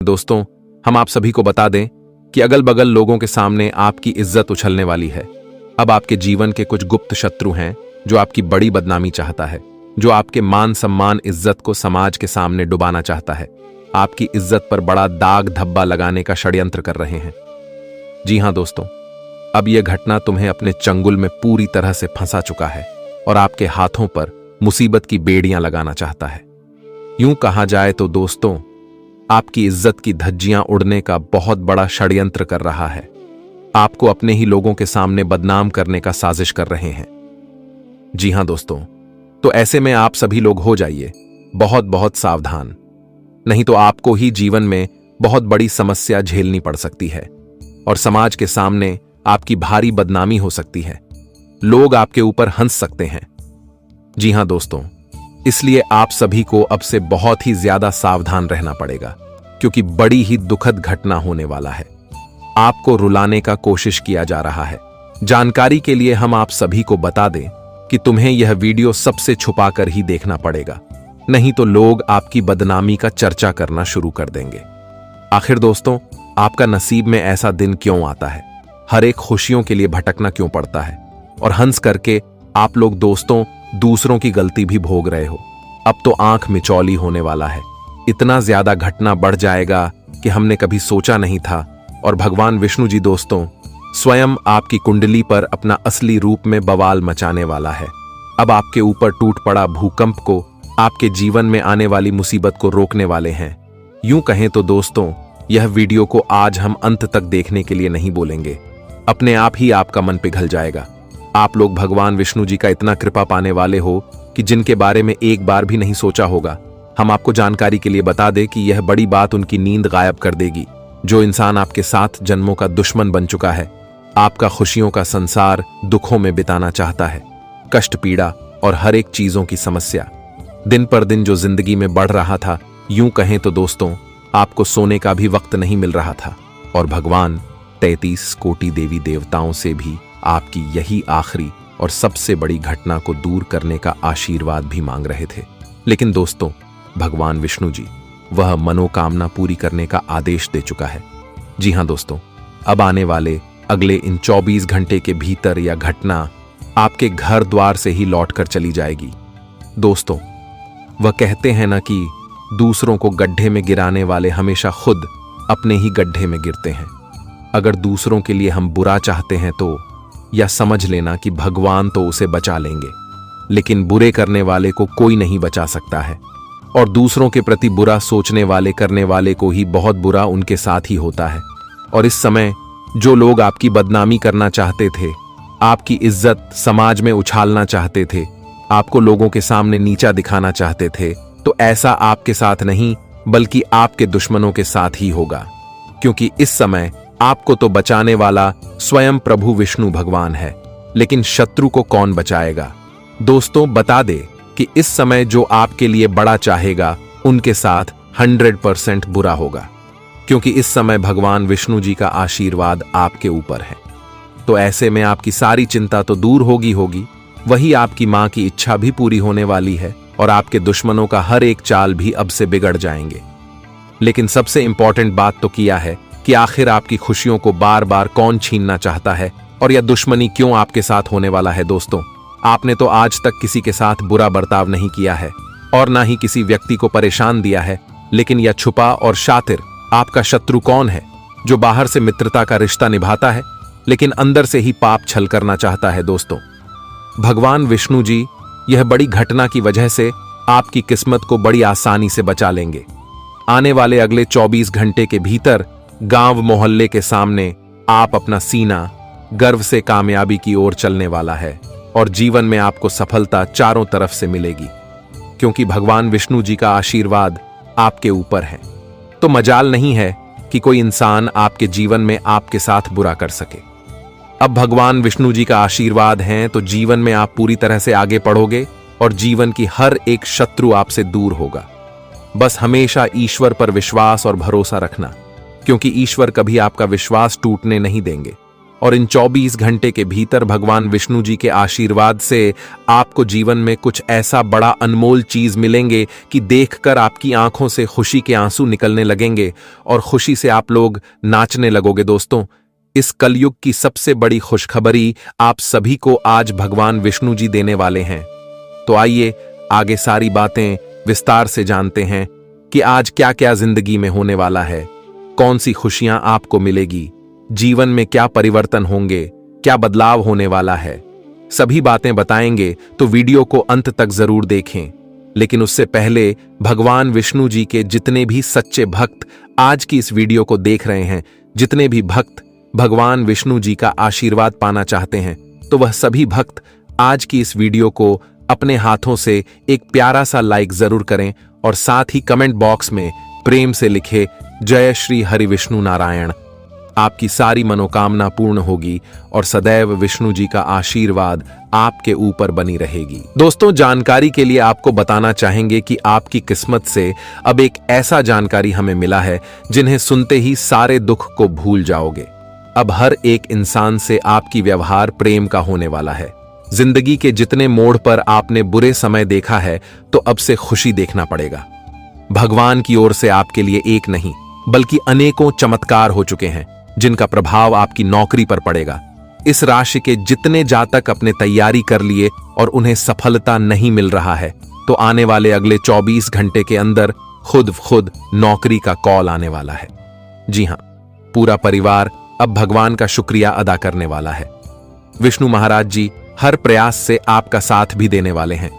दोस्तों, हम आप सभी को बता दें कि अगल बगल लोगों के सामने आपकी इज्जत उछलने वाली है। अब आपके जीवन के कुछ गुप्त शत्रु हैं जो आपकी बड़ी बदनामी चाहता है, जो आपके मान सम्मान इज्जत को समाज के सामने डुबाना चाहता है, आपकी इज्जत पर बड़ा दाग धब्बा लगाने का षड्यंत्र कर रहे हैं। जी हां दोस्तों, अब यह घटना तुम्हें अपने चंगुल में पूरी तरह से फंसा चुका है और आपके हाथों पर मुसीबत की बेड़ियां लगाना चाहता है। यूं कहा जाए तो दोस्तों, आपकी इज्जत की धज्जियां उड़ने का बहुत बड़ा षड्यंत्र कर रहा है। आपको अपने ही लोगों के सामने बदनाम करने का साजिश कर रहे हैं। जी हां दोस्तों, तो ऐसे में आप सभी लोग हो जाइए बहुत बहुत सावधान, नहीं तो आपको ही जीवन में बहुत बड़ी समस्या झेलनी पड़ सकती है और समाज के सामने आपकी भारी बदनामी हो सकती है। लोग आपके ऊपर हंस सकते हैं। जी हां दोस्तों, इसलिए आप सभी को अब से बहुत ही ज्यादा सावधान रहना पड़ेगा, क्योंकि बड़ी ही दुखद घटना होने वाला है। आपको रुलाने का कोशिश किया जा रहा है। जानकारी के लिए हम आप सभी को बता दें कि तुम्हें यह वीडियो सबसे छुपाकर ही देखना पड़ेगा, नहीं तो लोग आपकी बदनामी का चर्चा करना शुरू कर देंगे। आखिर दोस्तों, आपका नसीब में ऐसा दिन क्यों आता है? हर एक खुशियों के लिए भटकना क्यों पड़ता है? और हंस करके आप लोग दोस्तों दूसरों की गलती भी भोग रहे हो। अब तो आंख मिचौली होने वाला है। इतना ज्यादा घटना बढ़ जाएगा कि हमने कभी सोचा नहीं था। और भगवान विष्णु जी दोस्तों स्वयं आपकी कुंडली पर अपना असली रूप में बवाल मचाने वाला है। अब आपके ऊपर टूट पड़ा भूकंप को, आपके जीवन में आने वाली मुसीबत को रोकने वाले हैं। यूं कहें तो दोस्तों, यह वीडियो को आज हम अंत तक देखने के लिए नहीं बोलेंगे। अपने आप ही आपका मन पिघल जाएगा। आप लोग भगवान विष्णु जी का इतना कृपा पाने वाले हो कि जिनके बारे में एक बार भी नहीं सोचा होगा। हम आपको जानकारी के लिए बता दें कि यह बड़ी बात उनकी नींद गायब कर देगी। जो इंसान आपके 7 जन्मों का दुश्मन बन चुका है, आपका खुशियों का संसार दुखों में बिताना चाहता है। कष्ट, पीड़ा और हर एक चीजों की समस्या दिन पर दिन जो जिंदगी में बढ़ रहा था, यूं कहें तो दोस्तों आपको सोने का भी वक्त नहीं मिल रहा था। और भगवान 33 कोटि देवी देवताओं से भी आपकी यही आखिरी और सबसे बड़ी घटना को दूर करने का आशीर्वाद भी मांग रहे थे। लेकिन दोस्तों, भगवान विष्णु जी वह मनोकामना पूरी करने का आदेश दे चुका है। जी हां दोस्तों, अब आने वाले अगले इन 24 घंटे के भीतर यह घटना आपके घर द्वार से ही लौटकर चली जाएगी। दोस्तों, वह कहते हैं ना कि दूसरों को गड्ढे में गिराने वाले हमेशा खुद अपने ही गड्ढे में गिरते हैं। अगर दूसरों के लिए हम बुरा चाहते हैं तो या समझ लेना कि भगवान तो उसे बचा लेंगे, लेकिन बुरे करने वाले को कोई नहीं बचा सकता है। और दूसरों के प्रति बुरा सोचने वाले करने वाले को ही बहुत बुरा उनके साथ ही होता है। और इस समय जो लोग आपकी बदनामी करना चाहते थे, आपकी इज्जत समाज में उछालना चाहते थे, आपको लोगों के सामने नीचा दिखाना चाहते थे, तो ऐसा आपके साथ नहीं बल्कि आपके दुश्मनों के साथ ही होगा। क्योंकि इस समय आपको तो बचाने वाला स्वयं प्रभु विष्णु भगवान है, लेकिन शत्रु को कौन बचाएगा? दोस्तों, बता दे कि इस समय जो आपके लिए बड़ा चाहेगा उनके साथ 100% बुरा होगा, क्योंकि इस समय भगवान विष्णु जी का आशीर्वाद आपके ऊपर है। तो ऐसे में आपकी सारी चिंता तो दूर होगी, वही आपकी मां की इच्छा भी पूरी होने वाली है और आपके दुश्मनों का हर एक चाल भी अब से बिगड़ जाएंगे। लेकिन सबसे इंपॉर्टेंट बात तो किया है कि आखिर आपकी खुशियों को बार बार कौन छीनना चाहता है और यह दुश्मनी क्यों आपके साथ होने वाला है? दोस्तों, आपने तो आज तक किसी के साथ बुरा बर्ताव नहीं किया है और ना ही किसी व्यक्ति को परेशान दिया है, लेकिन यह छुपा और शातिर आपका शत्रु कौन है, जो बाहर से मित्रता का रिश्ता निभाता है लेकिन अंदर से ही पाप छल करना चाहता है? दोस्तों, भगवान विष्णु जी यह बड़ी घटना की वजह से आपकी किस्मत को बड़ी आसानी से बचा लेंगे। आने वाले अगले 24 घंटे के भीतर गांव मोहल्ले के सामने आप अपना सीना गर्व से कामयाबी की ओर चलने वाला है और जीवन में आपको सफलता चारों तरफ से मिलेगी, क्योंकि भगवान विष्णु जी का आशीर्वाद आपके ऊपर है। तो मजाल नहीं है कि कोई इंसान आपके जीवन में आपके साथ बुरा कर सके। अब भगवान विष्णु जी का आशीर्वाद है तो जीवन में आप पूरी तरह से आगे बढ़ोगे और जीवन की हर एक शत्रु आपसे दूर होगा। बस हमेशा ईश्वर पर विश्वास और भरोसा रखना, क्योंकि ईश्वर कभी आपका विश्वास टूटने नहीं देंगे। और इन 24 घंटे के भीतर भगवान विष्णु जी के आशीर्वाद से आपको जीवन में कुछ ऐसा बड़ा अनमोल चीज मिलेंगे कि देखकर आपकी आंखों से खुशी के आंसू निकलने लगेंगे और खुशी से आप लोग नाचने लगोगे। दोस्तों, इस कलयुग की सबसे बड़ी खुशखबरी आप सभी को आज भगवान विष्णु जी देने वाले हैं। तो आइए आगे सारी बातें विस्तार से जानते हैं कि आज क्या क्या जिंदगी में होने वाला है, कौन सी खुशियां आपको मिलेगी, जीवन में क्या परिवर्तन होंगे, क्या बदलाव होने वाला है। सभी बातें बताएंगे, तो वीडियो को अंत तक जरूर देखें। लेकिन उससे पहले भगवान विष्णु जी के जितने भी सच्चे भक्त आज की इस वीडियो को देख रहे हैं, जितने भी भक्त भगवान विष्णु जी का आशीर्वाद पाना चाहते हैं, तो वह सभी भक्त आज की इस वीडियो को अपने हाथों से एक प्यारा सा लाइक जरूर करें और साथ ही कमेंट बॉक्स में प्रेम से लिखे जय श्री हरि विष्णु नारायण। आपकी सारी मनोकामना पूर्ण होगी और सदैव विष्णु जी का आशीर्वाद आपके ऊपर बनी रहेगी। दोस्तों, जानकारी के लिए आपको बताना चाहेंगे कि आपकी किस्मत से अब एक ऐसा जानकारी हमें मिला है जिन्हें सुनते ही सारे दुख को भूल जाओगे। अब हर एक इंसान से आपकी व्यवहार प्रेम का होने वाला है। जिंदगी के जितने मोड़ पर आपने बुरे समय देखा है, तो अब से खुशी देखना पड़ेगा। भगवान की ओर से आपके लिए एक नहीं बल्कि अनेकों चमत्कार हो चुके हैं, जिनका प्रभाव आपकी नौकरी पर पड़ेगा। इस राशि के जितने जातक अपने तैयारी कर लिए और उन्हें सफलता नहीं मिल रहा है, तो आने वाले अगले 24 घंटे के अंदर खुद नौकरी का कॉल आने वाला है। जी हां, पूरा परिवार अब भगवान का शुक्रिया अदा करने वाला है। विष्णु महाराज जी हर प्रयास से आपका साथ भी देने वाले हैं,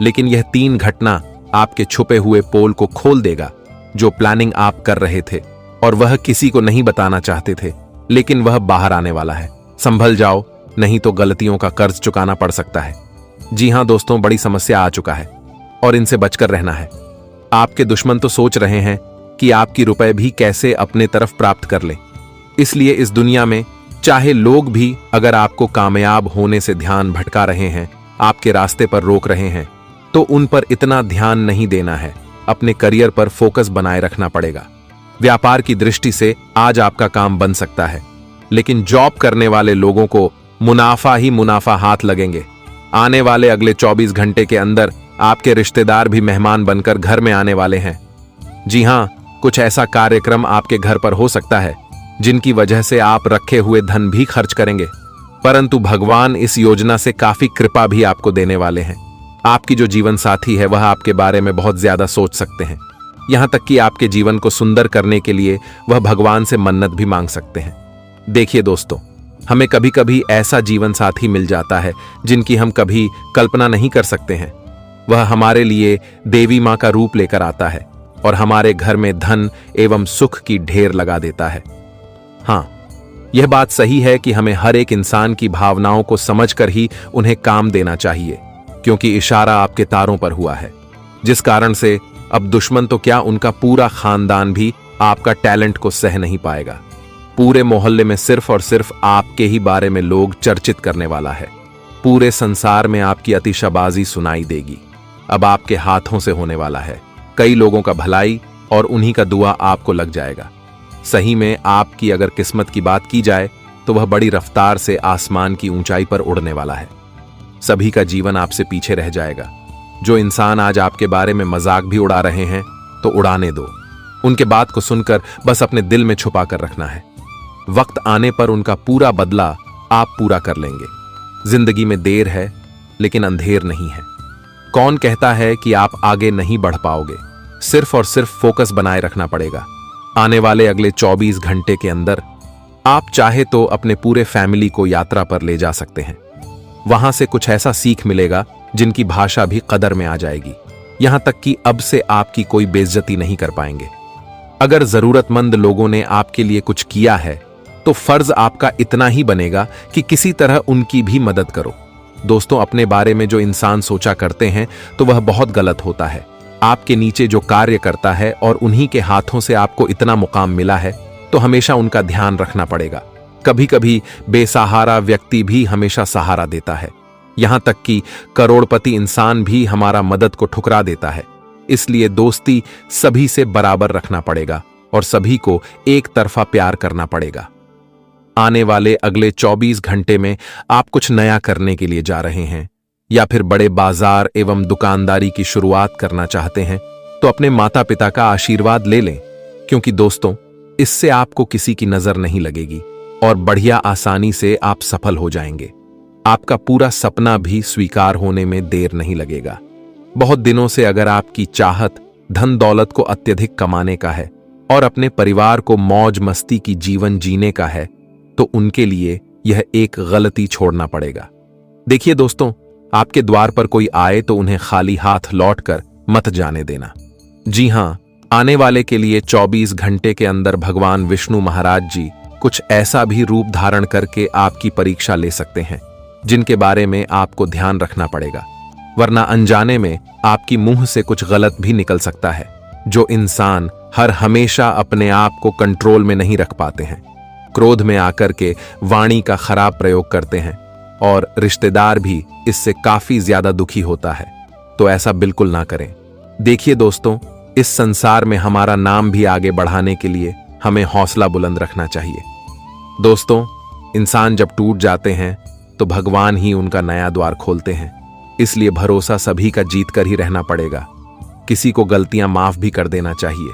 लेकिन यह 3 घटना आपके छुपे हुए पोल को खोल देगा। जो प्लानिंग आप कर रहे थे और वह किसी को नहीं बताना चाहते थे, लेकिन वह बाहर आने वाला है। संभल जाओ, नहीं तो गलतियों का कर्ज चुकाना पड़ सकता है। जी हां दोस्तों, बड़ी समस्या आ चुका है और इनसे बचकर रहना है। आपके दुश्मन तो सोच रहे हैं कि आपकी रुपए भी कैसे अपने तरफ प्राप्त कर ले। इसलिए इस दुनिया में चाहे लोग भी अगर आपको कामयाब होने से ध्यान भटका रहे हैं, आपके रास्ते पर रोक रहे हैं, तो उन पर इतना ध्यान नहीं देना है। अपने करियर पर फोकस बनाए रखना पड़ेगा। व्यापार की दृष्टि से आज आपका काम बन सकता है, लेकिन जॉब करने वाले लोगों को मुनाफा ही मुनाफा हाथ लगेंगे। आने वाले अगले 24 घंटे के अंदर आपके रिश्तेदार भी मेहमान बनकर घर में आने वाले हैं। जी हां, कुछ ऐसा कार्यक्रम आपके घर पर हो सकता है जिनकी वजह से आप रखे हुए धन भी खर्च करेंगे, परंतु भगवान इस योजना से काफी कृपा भी आपको देने वाले हैं। आपकी जो जीवन साथी है, वह आपके बारे में बहुत ज्यादा सोच सकते हैं। यहां तक कि आपके जीवन को सुंदर करने के लिए वह भगवान से मन्नत भी मांग सकते हैं। देखिए दोस्तों, हमें कभी कभी ऐसा जीवन साथी मिल जाता है जिनकी हम कभी कल्पना नहीं कर सकते हैं। वह हमारे लिए देवी मां का रूप लेकर आता है और हमारे घर में धन एवं सुख की ढेर लगा देता है। हाँ, यह बात सही है कि हमें हर एक इंसान की भावनाओं को समझकर ही उन्हें काम देना चाहिए, क्योंकि इशारा आपके तारों पर हुआ है, जिस कारण से अब दुश्मन तो क्या, उनका पूरा खानदान भी आपका टैलेंट को सह नहीं पाएगा। पूरे मोहल्ले में सिर्फ और सिर्फ आपके ही बारे में लोग चर्चित करने वाला है। पूरे संसार में आपकी अतिशाबाजी सुनाई देगी। अब आपके हाथों से होने वाला है। कई लोगों का भलाई और उन्हीं का दुआ आपको लग जाएगा। सही में आपकी अगर किस्मत की बात की जाए, तो वह बड़ी रफ्तार से आसमान की ऊंचाई पर उड़ने वाला है। सभी का जीवन आपसे पीछे रह जाएगा। जो इंसान आज आपके बारे में मजाक भी उड़ा रहे हैं, तो उड़ाने दो। उनके बात को सुनकर बस अपने दिल में छुपा कर रखना है। वक्त आने पर उनका पूरा बदला आप पूरा कर लेंगे। जिंदगी में देर है, लेकिन अंधेर नहीं है। कौन कहता है कि आप आगे नहीं बढ़ पाओगे? सिर्फ और सिर्फ फोकस बनाए रखना पड़ेगा। आने वाले अगले 24 घंटे के अंदर आप चाहे तो अपने पूरे फैमिली को यात्रा पर ले जा सकते हैं। वहां से कुछ ऐसा सीख मिलेगा जिनकी भाषा भी कदर में आ जाएगी। यहां तक कि अब से आपकी कोई बेइज्जती नहीं कर पाएंगे। अगर जरूरतमंद लोगों ने आपके लिए कुछ किया है, तो फर्ज आपका इतना ही बनेगा कि किसी तरह उनकी भी मदद करो। दोस्तों, अपने बारे में जो इंसान सोचा करते हैं, तो वह बहुत गलत होता है। आपके नीचे जो कार्य करता है और उन्हीं के हाथों से आपको इतना मुकाम मिला है, तो हमेशा उनका ध्यान रखना पड़ेगा। कभी कभी बेसहारा व्यक्ति भी हमेशा सहारा देता है। यहां तक कि करोड़पति इंसान भी हमारा मदद को ठुकरा देता है। इसलिए दोस्ती सभी से बराबर रखना पड़ेगा और सभी को एक तरफा प्यार करना पड़ेगा। आने वाले अगले 24 घंटे में आप कुछ नया करने के लिए जा रहे हैं या फिर बड़े बाजार एवं दुकानदारी की शुरुआत करना चाहते हैं, तो अपने माता पिता का आशीर्वाद ले लें, क्योंकि दोस्तों इससे आपको किसी की नजर नहीं लगेगी और बढ़िया आसानी से आप सफल हो जाएंगे। आपका पूरा सपना भी स्वीकार होने में देर नहीं लगेगा। बहुत दिनों से अगर आपकी चाहत धन दौलत को अत्यधिक कमाने का है और अपने परिवार को मौज मस्ती की जीवन जीने का है, तो उनके लिए यह एक गलती छोड़ना पड़ेगा। देखिए दोस्तों, आपके द्वार पर कोई आए तो उन्हें खाली हाथ लौटकर मत जाने देना। जी हां, आने वाले के लिए 24 घंटे के अंदर भगवान विष्णु महाराज जी कुछ ऐसा भी रूप धारण करके आपकी परीक्षा ले सकते हैं जिनके बारे में आपको ध्यान रखना पड़ेगा, वरना अनजाने में आपकी मुंह से कुछ गलत भी निकल सकता है। जो इंसान हर हमेशा अपने आप को कंट्रोल में नहीं रख पाते हैं, क्रोध में आकर के वाणी का खराब प्रयोग करते हैं और रिश्तेदार भी इससे काफी ज्यादा दुखी होता है, तो ऐसा बिल्कुल ना करें। देखिए दोस्तों, इस संसार में हमारा नाम भी आगे बढ़ाने के लिए हमें हौसला बुलंद रखना चाहिए। दोस्तों, इंसान जब टूट जाते हैं तो भगवान ही उनका नया द्वार खोलते हैं, इसलिए भरोसा सभी का जीत कर ही रहना पड़ेगा। किसी को गलतियां माफ भी कर देना चाहिए।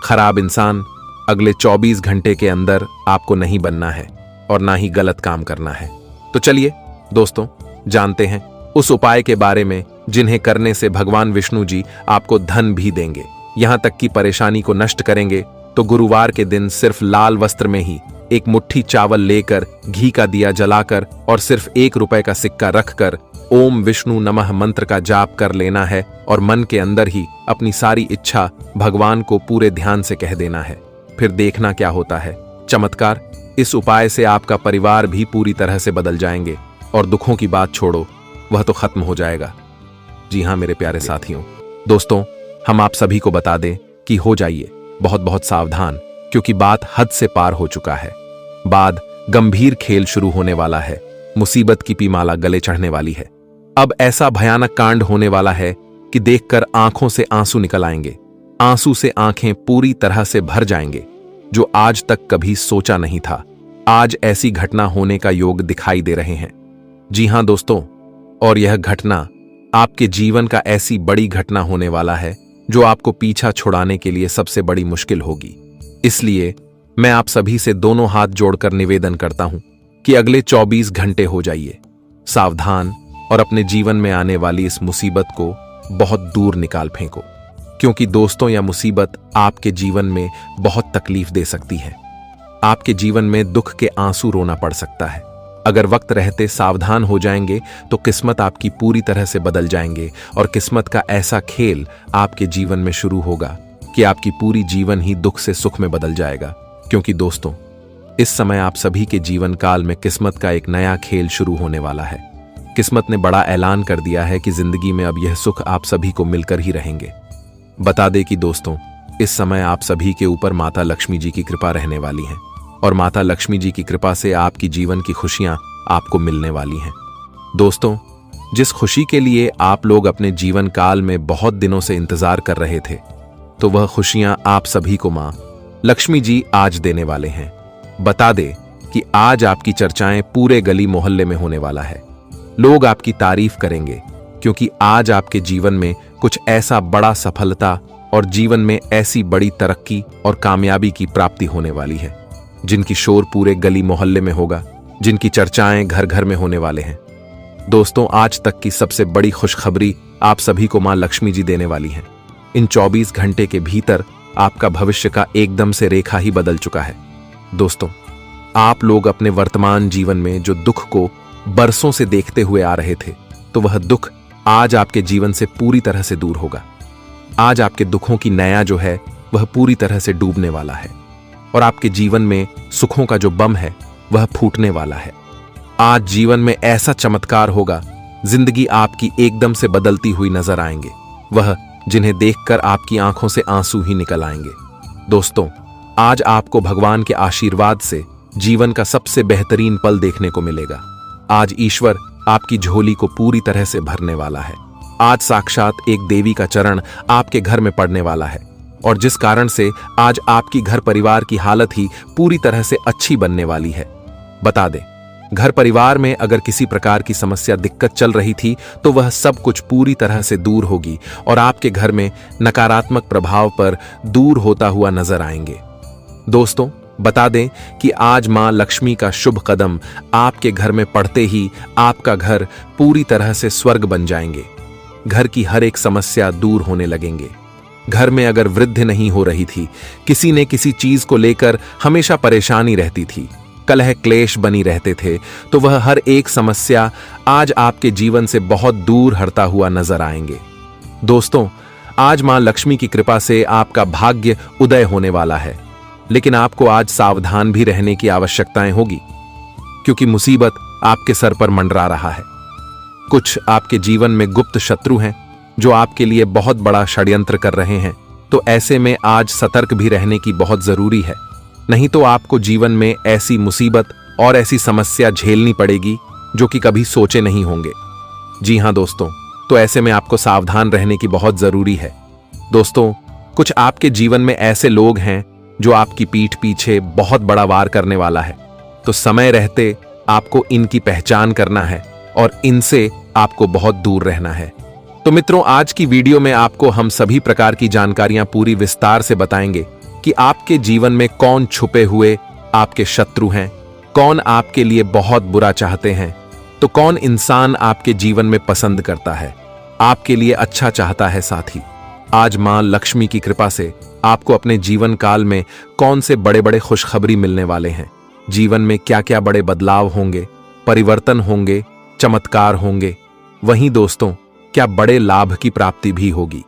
खराब इंसान अगले 24 घंटे के अंदर आपको नहीं बनना है और ना ही गलत काम करना है। तो चलिए दोस्तों, जानते हैं उस उपाय के बारे में जिन्हें करने से भगवान विष्णु जी आपको धन भी देंगे, यहां तक कि परेशानी को नष्ट करेंगे। तो गुरुवार के दिन सिर्फ लाल वस्त्र में ही एक मुट्ठी चावल लेकर, घी का दिया जलाकर और सिर्फ 1 रुपए का सिक्का रखकर ओम विष्णु नमः मंत्र का जाप कर लेना है और मन के अंदर ही अपनी सारी इच्छा भगवान को पूरे ध्यान से कह देना है। फिर देखना क्या होता है चमत्कार। इस उपाय से आपका परिवार भी पूरी तरह से बदल जाएंगे और दुखों की बात छोड़ो, वह तो खत्म हो जाएगा। जी हां मेरे प्यारे साथियों, दोस्तों, हम आप सभी को बता दें कि हो जाइए बहुत बहुत सावधान, क्योंकि बात हद से पार हो चुका है। बाद गंभीर खेल शुरू होने वाला है। मुसीबत की पीमाला गले चढ़ने वाली है। अब ऐसा भयानक कांड होने वाला है कि देखकर आंखों से आंसू निकल आएंगे। आंसू से आंखें पूरी तरह से भर जाएंगे, जो आज तक कभी सोचा नहीं था। आज ऐसी घटना होने का योग दिखाई दे रहे हैं। जी हां दोस्तों, और यह घटना आपके जीवन का ऐसी बड़ी घटना होने वाला है जो आपको पीछा छुड़ाने के लिए सबसे बड़ी मुश्किल होगी। इसलिए मैं आप सभी से दोनों हाथ जोड़कर निवेदन करता हूं कि अगले 24 घंटे हो जाइए सावधान और अपने जीवन में आने वाली इस मुसीबत को बहुत दूर निकाल फेंको, क्योंकि दोस्तों यह मुसीबत आपके जीवन में बहुत तकलीफ दे सकती है। आपके जीवन में दुख के आंसू रोना पड़ सकता है। अगर वक्त रहते सावधान हो जाएंगे तो किस्मत आपकी पूरी तरह से बदल जाएंगे और किस्मत का ऐसा खेल आपके जीवन में शुरू होगा कि आपकी पूरी जीवन ही दुख से सुख में बदल जाएगा। क्योंकि दोस्तों, इस समय आप सभी के जीवन काल में किस्मत का एक नया खेल शुरू होने वाला है। किस्मत ने बड़ा ऐलान कर दिया है कि जिंदगी में अब यह सुख आप सभी को मिलकर ही रहेंगे। बता दें कि दोस्तों, इस समय आप सभी के ऊपर माता लक्ष्मी जी की कृपा रहने वाली है और माता लक्ष्मी जी की कृपा से आपकी जीवन की खुशियां आपको मिलने वाली हैं। दोस्तों, जिस खुशी के लिए आप लोग अपने जीवन काल में बहुत दिनों से इंतजार कर रहे थे, तो वह खुशियां आप सभी को मां लक्ष्मी जी आज देने वाले हैं। बता दे कि आज आपकी चर्चाएं पूरे गली मोहल्ले में होने वाला है। लोग आपकी तारीफ करेंगे, क्योंकि आज आपके जीवन में कुछ ऐसा बड़ा सफलता और जीवन में ऐसी बड़ी तरक्की और कामयाबी की प्राप्ति होने वाली है जिनकी शोर पूरे गली मोहल्ले में होगा, जिनकी चर्चाएं घर घर में होने वाले हैं। दोस्तों, आज तक की सबसे बड़ी खुशखबरी आप सभी को मां लक्ष्मी जी देने वाली हैं। इन 24 घंटे के भीतर आपका भविष्य का एकदम से रेखा ही बदल चुका है। दोस्तों, आप लोग अपने वर्तमान जीवन में जो दुख को बरसों से देखते हुए आ रहे थे, तो वह दुख आज आपके जीवन से पूरी तरह से दूर होगा। आज आपके दुखों की नया जो है वह पूरी तरह से डूबने वाला है और आपके जीवन में सुखों का जो बम है वह फूटने वाला है। आज जीवन में ऐसा चमत्कार होगा, जिंदगी आपकी एकदम से बदलती हुई नजर आएंगे, वह जिन्हें देखकर आपकी आंखों से आंसू ही निकल आएंगे। दोस्तों, आज आपको भगवान के आशीर्वाद से जीवन का सबसे बेहतरीन पल देखने को मिलेगा। आज ईश्वर आपकी झोली को पूरी तरह से भरने वाला है। आज साक्षात एक देवी का चरण आपके घर में पड़ने वाला है और जिस कारण से आज आपकी घर परिवार की हालत ही पूरी तरह से अच्छी बनने वाली है। बता दें, घर परिवार में अगर किसी प्रकार की समस्या दिक्कत चल रही थी तो वह सब कुछ पूरी तरह से दूर होगी और आपके घर में नकारात्मक प्रभाव पर दूर होता हुआ नजर आएंगे। दोस्तों, बता दें कि आज मां लक्ष्मी का शुभ कदम आपके घर में पड़ते ही आपका घर पूरी तरह से स्वर्ग बन जाएंगे। घर की हर एक समस्या दूर होने लगेंगे। घर में अगर वृद्धि नहीं हो रही थी, किसी ने किसी चीज को लेकर हमेशा परेशानी रहती थी, कलह क्लेश बनी रहते थे, तो वह हर एक समस्या आज आपके जीवन से बहुत दूर हटता हुआ नजर आएंगे। दोस्तों, आज मां लक्ष्मी की कृपा से आपका भाग्य उदय होने वाला है, लेकिन आपको आज सावधान भी रहने की आवश्यकताएं होगी, क्योंकि मुसीबत आपके सर पर मंडरा रहा है। कुछ आपके जीवन में गुप्त शत्रु हैं जो आपके लिए बहुत बड़ा षड्यंत्र कर रहे हैं, तो ऐसे में आज सतर्क भी रहने की बहुत जरूरी है, नहीं तो आपको जीवन में ऐसी मुसीबत और ऐसी समस्या झेलनी पड़ेगी जो कि कभी सोचे नहीं होंगे। जी हां दोस्तों, तो ऐसे में आपको सावधान रहने की बहुत जरूरी है। दोस्तों, कुछ आपके जीवन में ऐसे लोग हैं जो आपकी पीठ पीछे बहुत बड़ा वार करने वाला है, तो समय रहते आपको इनकी पहचान करना है और इनसे आपको बहुत दूर रहना है। तो मित्रों, आज की वीडियो में आपको हम सभी प्रकार की जानकारियां पूरी विस्तार से बताएंगे कि आपके जीवन में कौन छुपे हुए आपके शत्रु हैं, कौन आपके लिए बहुत बुरा चाहते हैं, तो कौन इंसान आपके जीवन में पसंद करता है, आपके लिए अच्छा चाहता है। साथ ही आज मां लक्ष्मी की कृपा से आपको अपने जीवन काल में कौन से बड़े बड़े खुशखबरी मिलने वाले हैं, जीवन में क्या क्या बड़े बदलाव होंगे, परिवर्तन होंगे, चमत्कार होंगे, वहीं दोस्तों क्या बड़े लाभ की प्राप्ति भी होगी।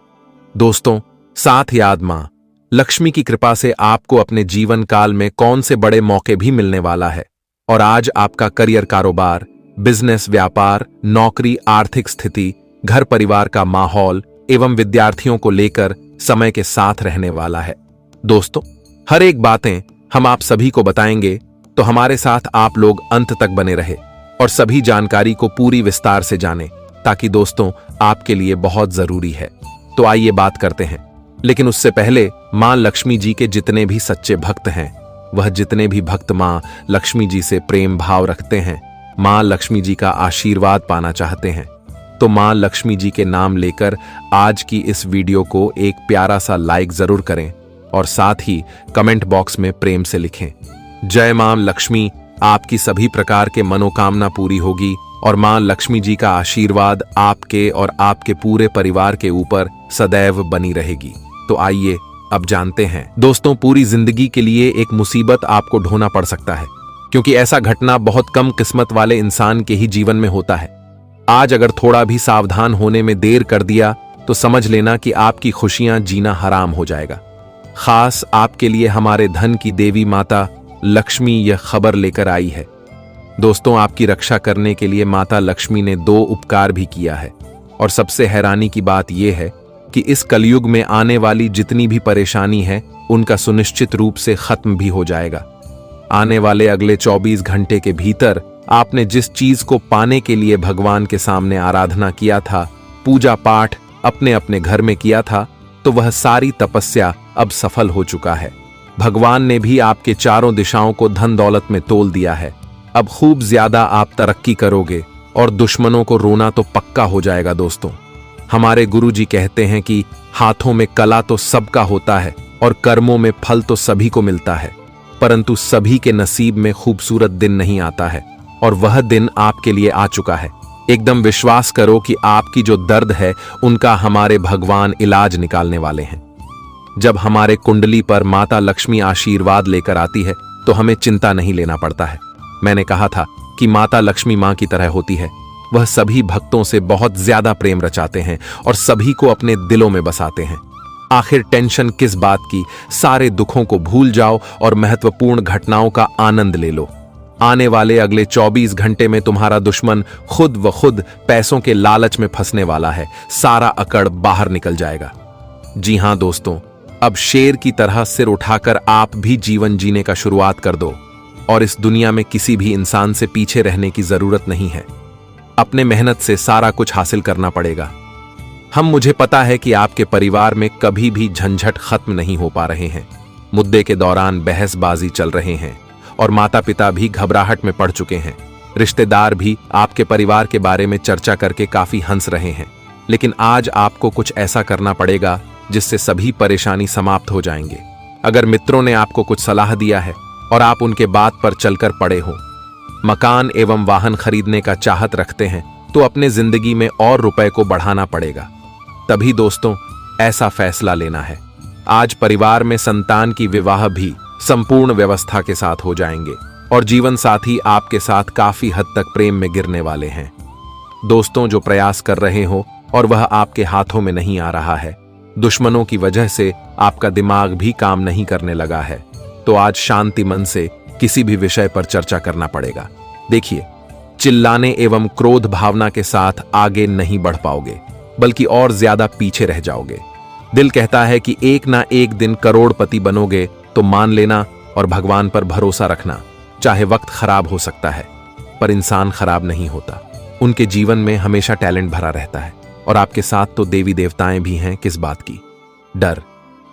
दोस्तों, साथ याद मां लक्ष्मी की कृपा से आपको अपने जीवन काल में कौन से बड़े मौके भी मिलने वाला है और आज आपका करियर, कारोबार, बिजनेस, व्यापार, नौकरी, आर्थिक स्थिति, घर परिवार का माहौल एवं विद्यार्थियों को लेकर समय के साथ रहने वाला है। दोस्तों, हर एक बातें हम आप सभी को बताएंगे, तो हमारे साथ आप लोग अंत तक बने रहे और सभी जानकारी को पूरी विस्तार से जानें, ताकि दोस्तों आपके लिए बहुत जरूरी है। तो आइए बात करते हैं, लेकिन उससे पहले मां लक्ष्मी जी के जितने भी सच्चे भक्त हैं, वह जितने भी भक्त मां लक्ष्मी जी से प्रेम भाव रखते हैं, मां लक्ष्मी जी का आशीर्वाद पाना चाहते हैं, तो मां लक्ष्मी जी के नाम लेकर आज की इस वीडियो को एक प्यारा सा लाइक जरूर करें और साथ ही कमेंट बॉक्स में प्रेम से लिखें, जय मां लक्ष्मी। आपकी सभी प्रकार के मनोकामना पूरी होगी और मां लक्ष्मी जी का आशीर्वाद आपके और आपके पूरे परिवार के ऊपर सदैव बनी रहेगी। तो आइए अब जानते हैं। दोस्तों, पूरी जिंदगी के लिए एक मुसीबत आपको ढोना पड़ सकता है, क्योंकि ऐसा घटना बहुत कम किस्मत वाले इंसान के ही जीवन में होता है। आज अगर थोड़ा भी सावधान होने में देर कर दिया तो समझ लेना कि आपकी खुशियां जीना हराम हो जाएगा। खास आपके लिए हमारे धन की देवी माता लक्ष्मी यह खबर लेकर आई है। दोस्तों, आपकी रक्षा करने के लिए माता लक्ष्मी ने 2 उपकार भी किया है, और सबसे हैरानी की बात यह है कि इस कलयुग में आने वाली जितनी भी परेशानी है उनका सुनिश्चित रूप से खत्म भी हो जाएगा। आने वाले अगले 24 घंटे के भीतर आपने जिस चीज को पाने के लिए भगवान के सामने आराधना किया था, पूजा पाठ अपने अपने घर में किया था, तो वह सारी तपस्या अब सफल हो चुका है। भगवान ने भी आपके चारों दिशाओं को धन दौलत में तोल दिया है। अब खूब ज्यादा आप तरक्की करोगे और दुश्मनों को रोना तो पक्का हो जाएगा। दोस्तों, हमारे गुरुजी कहते हैं कि हाथों में कला तो सबका होता है और कर्मों में फल तो सभी को मिलता है, परंतु सभी के नसीब में खूबसूरत दिन नहीं आता है, और वह दिन आपके लिए आ चुका है। एकदम विश्वास करो कि आपकी जो दर्द है उनका हमारे भगवान इलाज निकालने वाले हैं। जब हमारे कुंडली पर माता लक्ष्मी आशीर्वाद लेकर आती है तो हमें चिंता नहीं लेना पड़ता है। मैंने कहा था कि माता लक्ष्मी मां की तरह होती है, वह सभी भक्तों से बहुत ज्यादा प्रेम रचाते हैं और सभी को अपने दिलों में बसाते हैं। आखिर टेंशन किस बात की, सारे दुखों को भूल जाओ और महत्वपूर्ण घटनाओं का आनंद ले लो। आने वाले अगले 24 घंटे में तुम्हारा दुश्मन खुद व खुद पैसों के लालच में फंसने वाला है। सारा अकड़ बाहर निकल जाएगा। जी हां दोस्तों, अब शेर की तरह सिर उठाकर आप भी जीवन जीने का शुरुआत कर दो और इस दुनिया में किसी भी इंसान से पीछे रहने की जरूरत नहीं है। अपने मेहनत से सारा कुछ हासिल करना पड़ेगा। मुझे पता है कि आपके परिवार में कभी भी झंझट खत्म नहीं हो पा रहे हैं। मुद्दे के दौरान बहसबाजी चल रहे हैं और माता पिता भी घबराहट में पड़ चुके हैं। रिश्तेदार भी आपके परिवार के बारे में चर्चा करके काफी हंस रहे हैं। लेकिन आज आपको कुछ ऐसा करना पड़ेगा जिससे सभी परेशानी समाप्त हो जाएंगे। अगर मित्रों ने आपको कुछ सलाह दिया है और आप उनके बात पर चलकर पड़े हो, मकान एवं वाहन खरीदने का चाहत रखते हैं, तो अपने जिंदगी में और रुपए को बढ़ाना पड़ेगा। तभी दोस्तों ऐसा फैसला लेना है। आज परिवार में संतान की विवाह भी संपूर्ण व्यवस्था के साथ हो जाएंगे और जीवन साथी आपके साथ काफी हद तक प्रेम में गिरने वाले हैं। दोस्तों जो प्रयास कर रहे हो और वह आपके हाथों में नहीं आ रहा है, दुश्मनों की वजह से आपका दिमाग भी काम नहीं करने लगा है, तो आज शांति मन से किसी भी विषय पर चर्चा करना पड़ेगा। देखिए, चिल्लाने एवं क्रोध भावना के साथ आगे नहीं बढ़ पाओगे, बल्कि और ज्यादा पीछे रह जाओगे। दिल कहता है कि एक ना एक दिन करोड़पति बनोगे, तो मान लेना और भगवान पर भरोसा रखना। चाहे वक्त खराब हो सकता है, पर इंसान खराब नहीं होता। उनके जीवन में हमेशा टैलेंट भरा रहता है और आपके साथ तो देवी देवताएं भी हैं। किस बात की डर?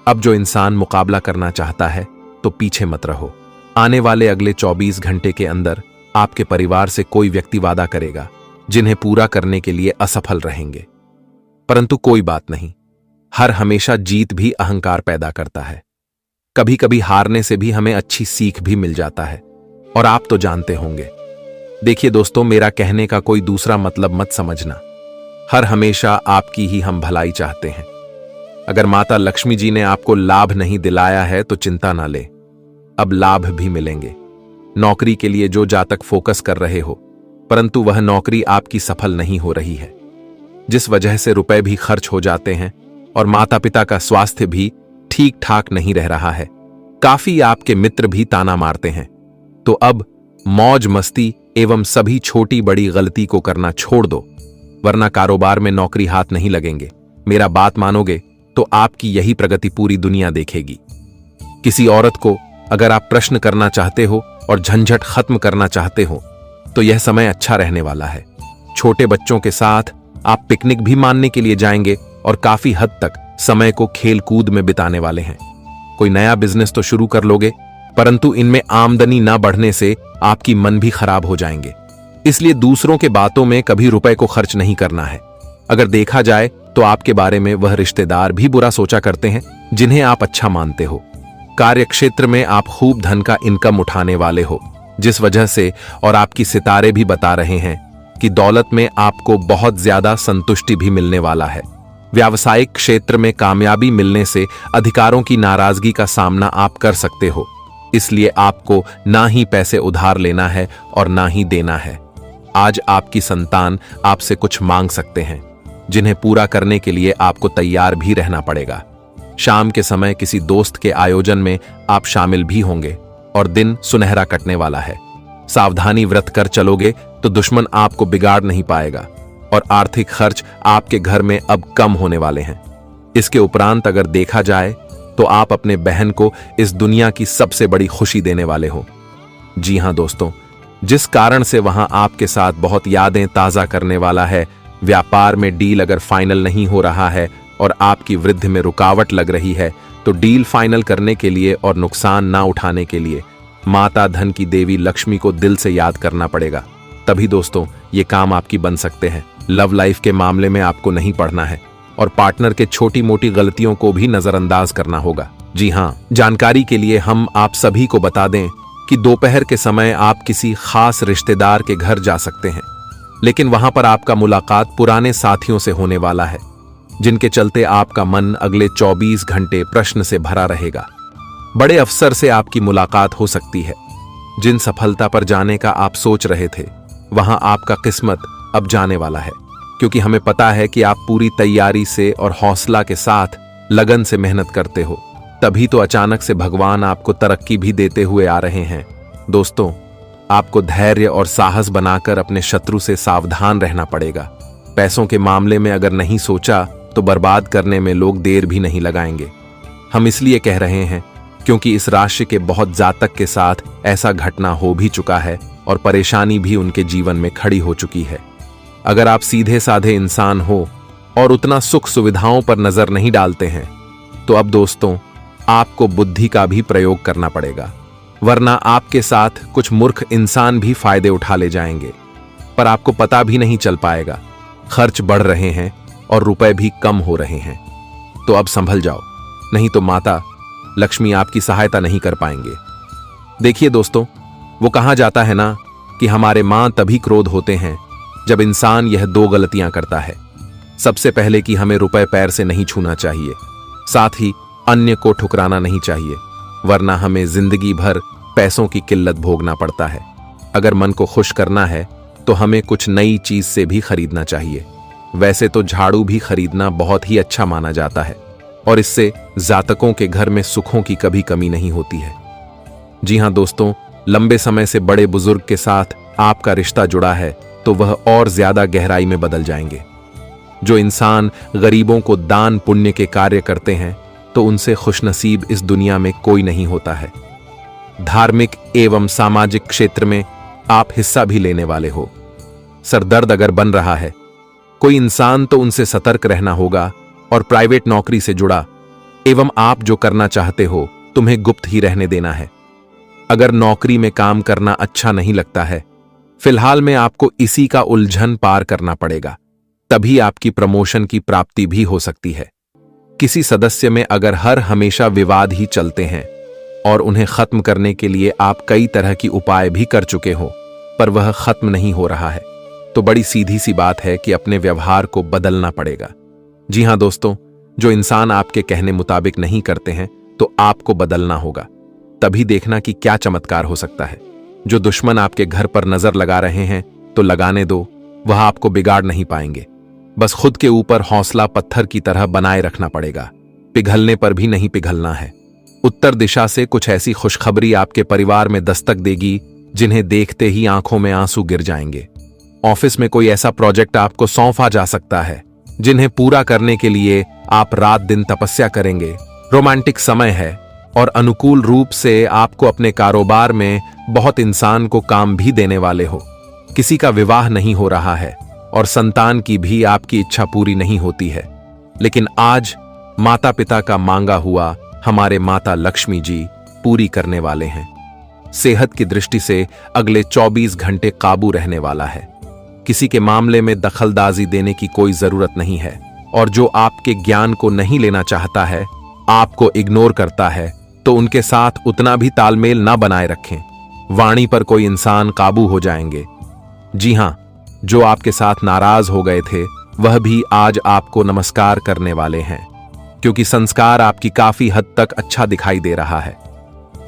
अब जो इंसान मुकाबला करना चाहता है तो पीछे मत रहो। आने वाले अगले 24 घंटे के अंदर आपके परिवार से कोई व्यक्ति वादा करेगा जिन्हें पूरा करने के लिए असफल रहेंगे। परंतु कोई बात नहीं, हर हमेशा जीत भी अहंकार पैदा करता है। कभी कभी हारने से भी हमें अच्छी सीख भी मिल जाता है, और आप तो जानते होंगे। देखिए दोस्तों, मेरा कहने का कोई दूसरा मतलब मत समझना। हर हमेशा आपकी ही हम भलाई चाहते हैं। अगर माता लक्ष्मी जी ने आपको लाभ नहीं दिलाया है तो चिंता ना ले, अब लाभ भी मिलेंगे। नौकरी के लिए जो जातक फोकस कर रहे हो, परंतु वह नौकरी आपकी सफल नहीं हो रही है, जिस वजह से रुपए भी खर्च हो जाते हैं और माता पिता का स्वास्थ्य भी ठीक ठाक नहीं रह रहा है। काफी आपके मित्र भी ताना मारते हैं, तो अब मौज मस्ती एवं सभी छोटी बड़ी गलती को करना छोड़ दो, वरना कारोबार में नौकरी हाथ नहीं लगेंगे। मेरा बात मानोगे तो आपकी यही प्रगति पूरी दुनिया देखेगी। किसी औरत को अगर आप प्रश्न करना चाहते हो और झंझट खत्म करना चाहते हो, तो यह समय अच्छा रहने वाला है। छोटे बच्चों के साथ आप पिकनिक भी मानने के लिए जाएंगे और काफी हद तक समय को खेल कूद में बिताने वाले हैं। कोई नया बिजनेस तो शुरू कर लोगे, परंतु इनमें आमदनी न बढ़ने से आपकी मन भी खराब हो जाएंगे। इसलिए दूसरों के बातों में कभी रुपए को खर्च नहीं करना है। अगर देखा जाए तो आपके बारे में वह रिश्तेदार भी बुरा सोचा करते हैं जिन्हें आप अच्छा मानते हो। कार्य क्षेत्र में आप खूब धन का इनकम उठाने वाले हो, जिस वजह से और आपकी सितारे भी बता रहे हैं कि दौलत में आपको बहुत ज्यादा संतुष्टि भी मिलने वाला है। व्यावसायिक क्षेत्र में कामयाबी मिलने से अधिकारों की नाराजगी का सामना आप कर सकते हो। इसलिए आपको ना ही पैसे उधार लेना है और ना ही देना है। आज आपकी संतान आपसे कुछ मांग सकते हैं, जिन्हें पूरा करने के लिए आपको तैयार भी रहना पड़ेगा। शाम के समय किसी दोस्त के आयोजन में आप शामिल भी होंगे और दिन सुनहरा कटने वाला है। सावधानी व्रत कर चलोगे तो दुश्मन आपको बिगाड़ नहीं पाएगा और आर्थिक खर्च आपके घर में अब कम होने वाले हैं। इसके उपरांत अगर देखा जाए तो आप अपने बहन को इस दुनिया की सबसे बड़ी खुशी देने वाले हो। जी हां दोस्तों, जिस कारण से वहां आपके साथ बहुत यादें ताजा करने वाला है। व्यापार में डील अगर फाइनल नहीं हो रहा है और आपकी वृद्धि में रुकावट लग रही है, तो डील फाइनल करने के लिए और नुकसान ना उठाने के लिए माता धन की देवी लक्ष्मी को दिल से याद करना पड़ेगा। तभी दोस्तों ये काम आपकी बन सकते हैं। लव लाइफ के मामले में आपको नहीं पढ़ना है और पार्टनर के छोटी मोटी गलतियों को भी नजरअंदाज करना होगा। जी हां, जानकारी के लिए हम आप सभी को बता दें कि दोपहर के समय आप किसी खास रिश्तेदार के घर जा सकते हैं, लेकिन वहां पर आपका मुलाकात पुराने साथियों से होने वाला है, जिनके चलते आपका मन अगले 24 घंटे प्रश्न से भरा रहेगा। बड़े अफसर से आपकी मुलाकात हो सकती है। जिन सफलता पर जाने का आप सोच रहे थे, वहां आपका किस्मत अब जाने वाला है, क्योंकि हमें पता है कि आप पूरी तैयारी से और हौसला के साथ लगन से मेहनत करते हो। तभी तो अचानक से भगवान आपको तरक्की भी देते हुए आ रहे हैं। दोस्तों, आपको धैर्य और साहस बनाकर अपने शत्रु से सावधान रहना पड़ेगा। पैसों के मामले में अगर नहीं सोचा तो बर्बाद करने में लोग देर भी नहीं लगाएंगे। हम इसलिए कह रहे हैं क्योंकि इस राशि के बहुत जातक के साथ ऐसा घटना हो भी चुका है और परेशानी भी उनके जीवन में खड़ी हो चुकी है। अगर आप सीधे साधे इंसान हो और उतना सुख सुविधाओं पर नजर नहीं डालते हैं, तो अब दोस्तों आपको बुद्धि का भी प्रयोग करना पड़ेगा। वरना आपके साथ कुछ मूर्ख इंसान भी फायदे उठा ले जाएंगे, पर आपको पता भी नहीं चल पाएगा। खर्च बढ़ रहे हैं और रुपए भी कम हो रहे हैं। तो अब संभल जाओ, नहीं तो माता लक्ष्मी आपकी सहायता नहीं कर पाएंगे। देखिए दोस्तों, वो कहा जाता है ना कि हमारे मां तभी क्रोध होते हैं जब इंसान यह 2 गलतियां करता है। सबसे पहले कि हमें रुपए पैर से नहीं छूना चाहिए, साथ ही अन्य को ठुकराना नहीं चाहिए, वरना हमें जिंदगी भर पैसों की किल्लत भोगना पड़ता है। अगर मन को खुश करना है तो हमें कुछ नई चीज से भी खरीदना चाहिए। वैसे तो झाड़ू भी खरीदना बहुत ही अच्छा माना जाता है और इससे जातकों के घर में सुखों की कभी कमी नहीं होती है। जी हां दोस्तों, लंबे समय से बड़े बुजुर्ग के साथ आपका रिश्ता जुड़ा है तो वह और ज्यादा गहराई में बदल जाएंगे। जो इंसान गरीबों को दान पुण्य के कार्य करते हैं तो उनसे खुशनसीब इस दुनिया में कोई नहीं होता है। धार्मिक एवं सामाजिक क्षेत्र में आप हिस्सा भी लेने वाले हो। सरदर्द अगर बन रहा है कोई इंसान तो उनसे सतर्क रहना होगा और प्राइवेट नौकरी से जुड़ा एवं आप जो करना चाहते हो तुम्हें गुप्त ही रहने देना है। अगर नौकरी में काम करना अच्छा नहीं लगता है, फिलहाल में आपको इसी का उलझन पार करना पड़ेगा, तभी आपकी प्रमोशन की प्राप्ति भी हो सकती है। किसी सदस्य में अगर हर हमेशा विवाद ही चलते हैं और उन्हें खत्म करने के लिए आप कई तरह की उपाय भी कर चुके हो पर वह खत्म नहीं हो रहा है, तो बड़ी सीधी सी बात है कि अपने व्यवहार को बदलना पड़ेगा। जी हां दोस्तों, जो इंसान आपके कहने मुताबिक नहीं करते हैं तो आपको बदलना होगा, तभी देखना कि क्या चमत्कार हो सकता है। जो दुश्मन आपके घर पर नजर लगा रहे हैं तो लगाने दो, वह आपको बिगाड़ नहीं पाएंगे। बस खुद के ऊपर हौसला पत्थर की तरह बनाए रखना पड़ेगा, पिघलने पर भी नहीं पिघलना है। उत्तर दिशा से कुछ ऐसी खुशखबरी आपके परिवार में दस्तक देगी जिन्हें देखते ही आंखों में आंसू गिर जाएंगे। ऑफिस में कोई ऐसा प्रोजेक्ट आपको सौंपा जा सकता है जिन्हें पूरा करने के लिए आप रात दिन तपस्या करेंगे। रोमांटिक समय है और अनुकूल रूप से आपको अपने कारोबार में बहुत इंसान को काम भी देने वाले हो। किसी का विवाह नहीं हो रहा है और संतान की भी आपकी इच्छा पूरी नहीं होती है, लेकिन आज माता पिता का मांगा हुआ हमारे माता लक्ष्मी जी पूरी करने वाले हैं। सेहत की दृष्टि से अगले 24 घंटे काबू रहने वाला है। किसी के मामले में दखलंदाजी देने की कोई जरूरत नहीं है और जो आपके ज्ञान को नहीं लेना चाहता है, आपको इग्नोर करता है, तो उनके साथ उतना भी तालमेल ना बनाए रखें। वाणी पर कोई इंसान काबू हो जाएंगे। जी हां, जो आपके साथ नाराज हो गए थे वह भी आज आपको नमस्कार करने वाले हैं, क्योंकि संस्कार आपकी काफी हद तक अच्छा दिखाई दे रहा है।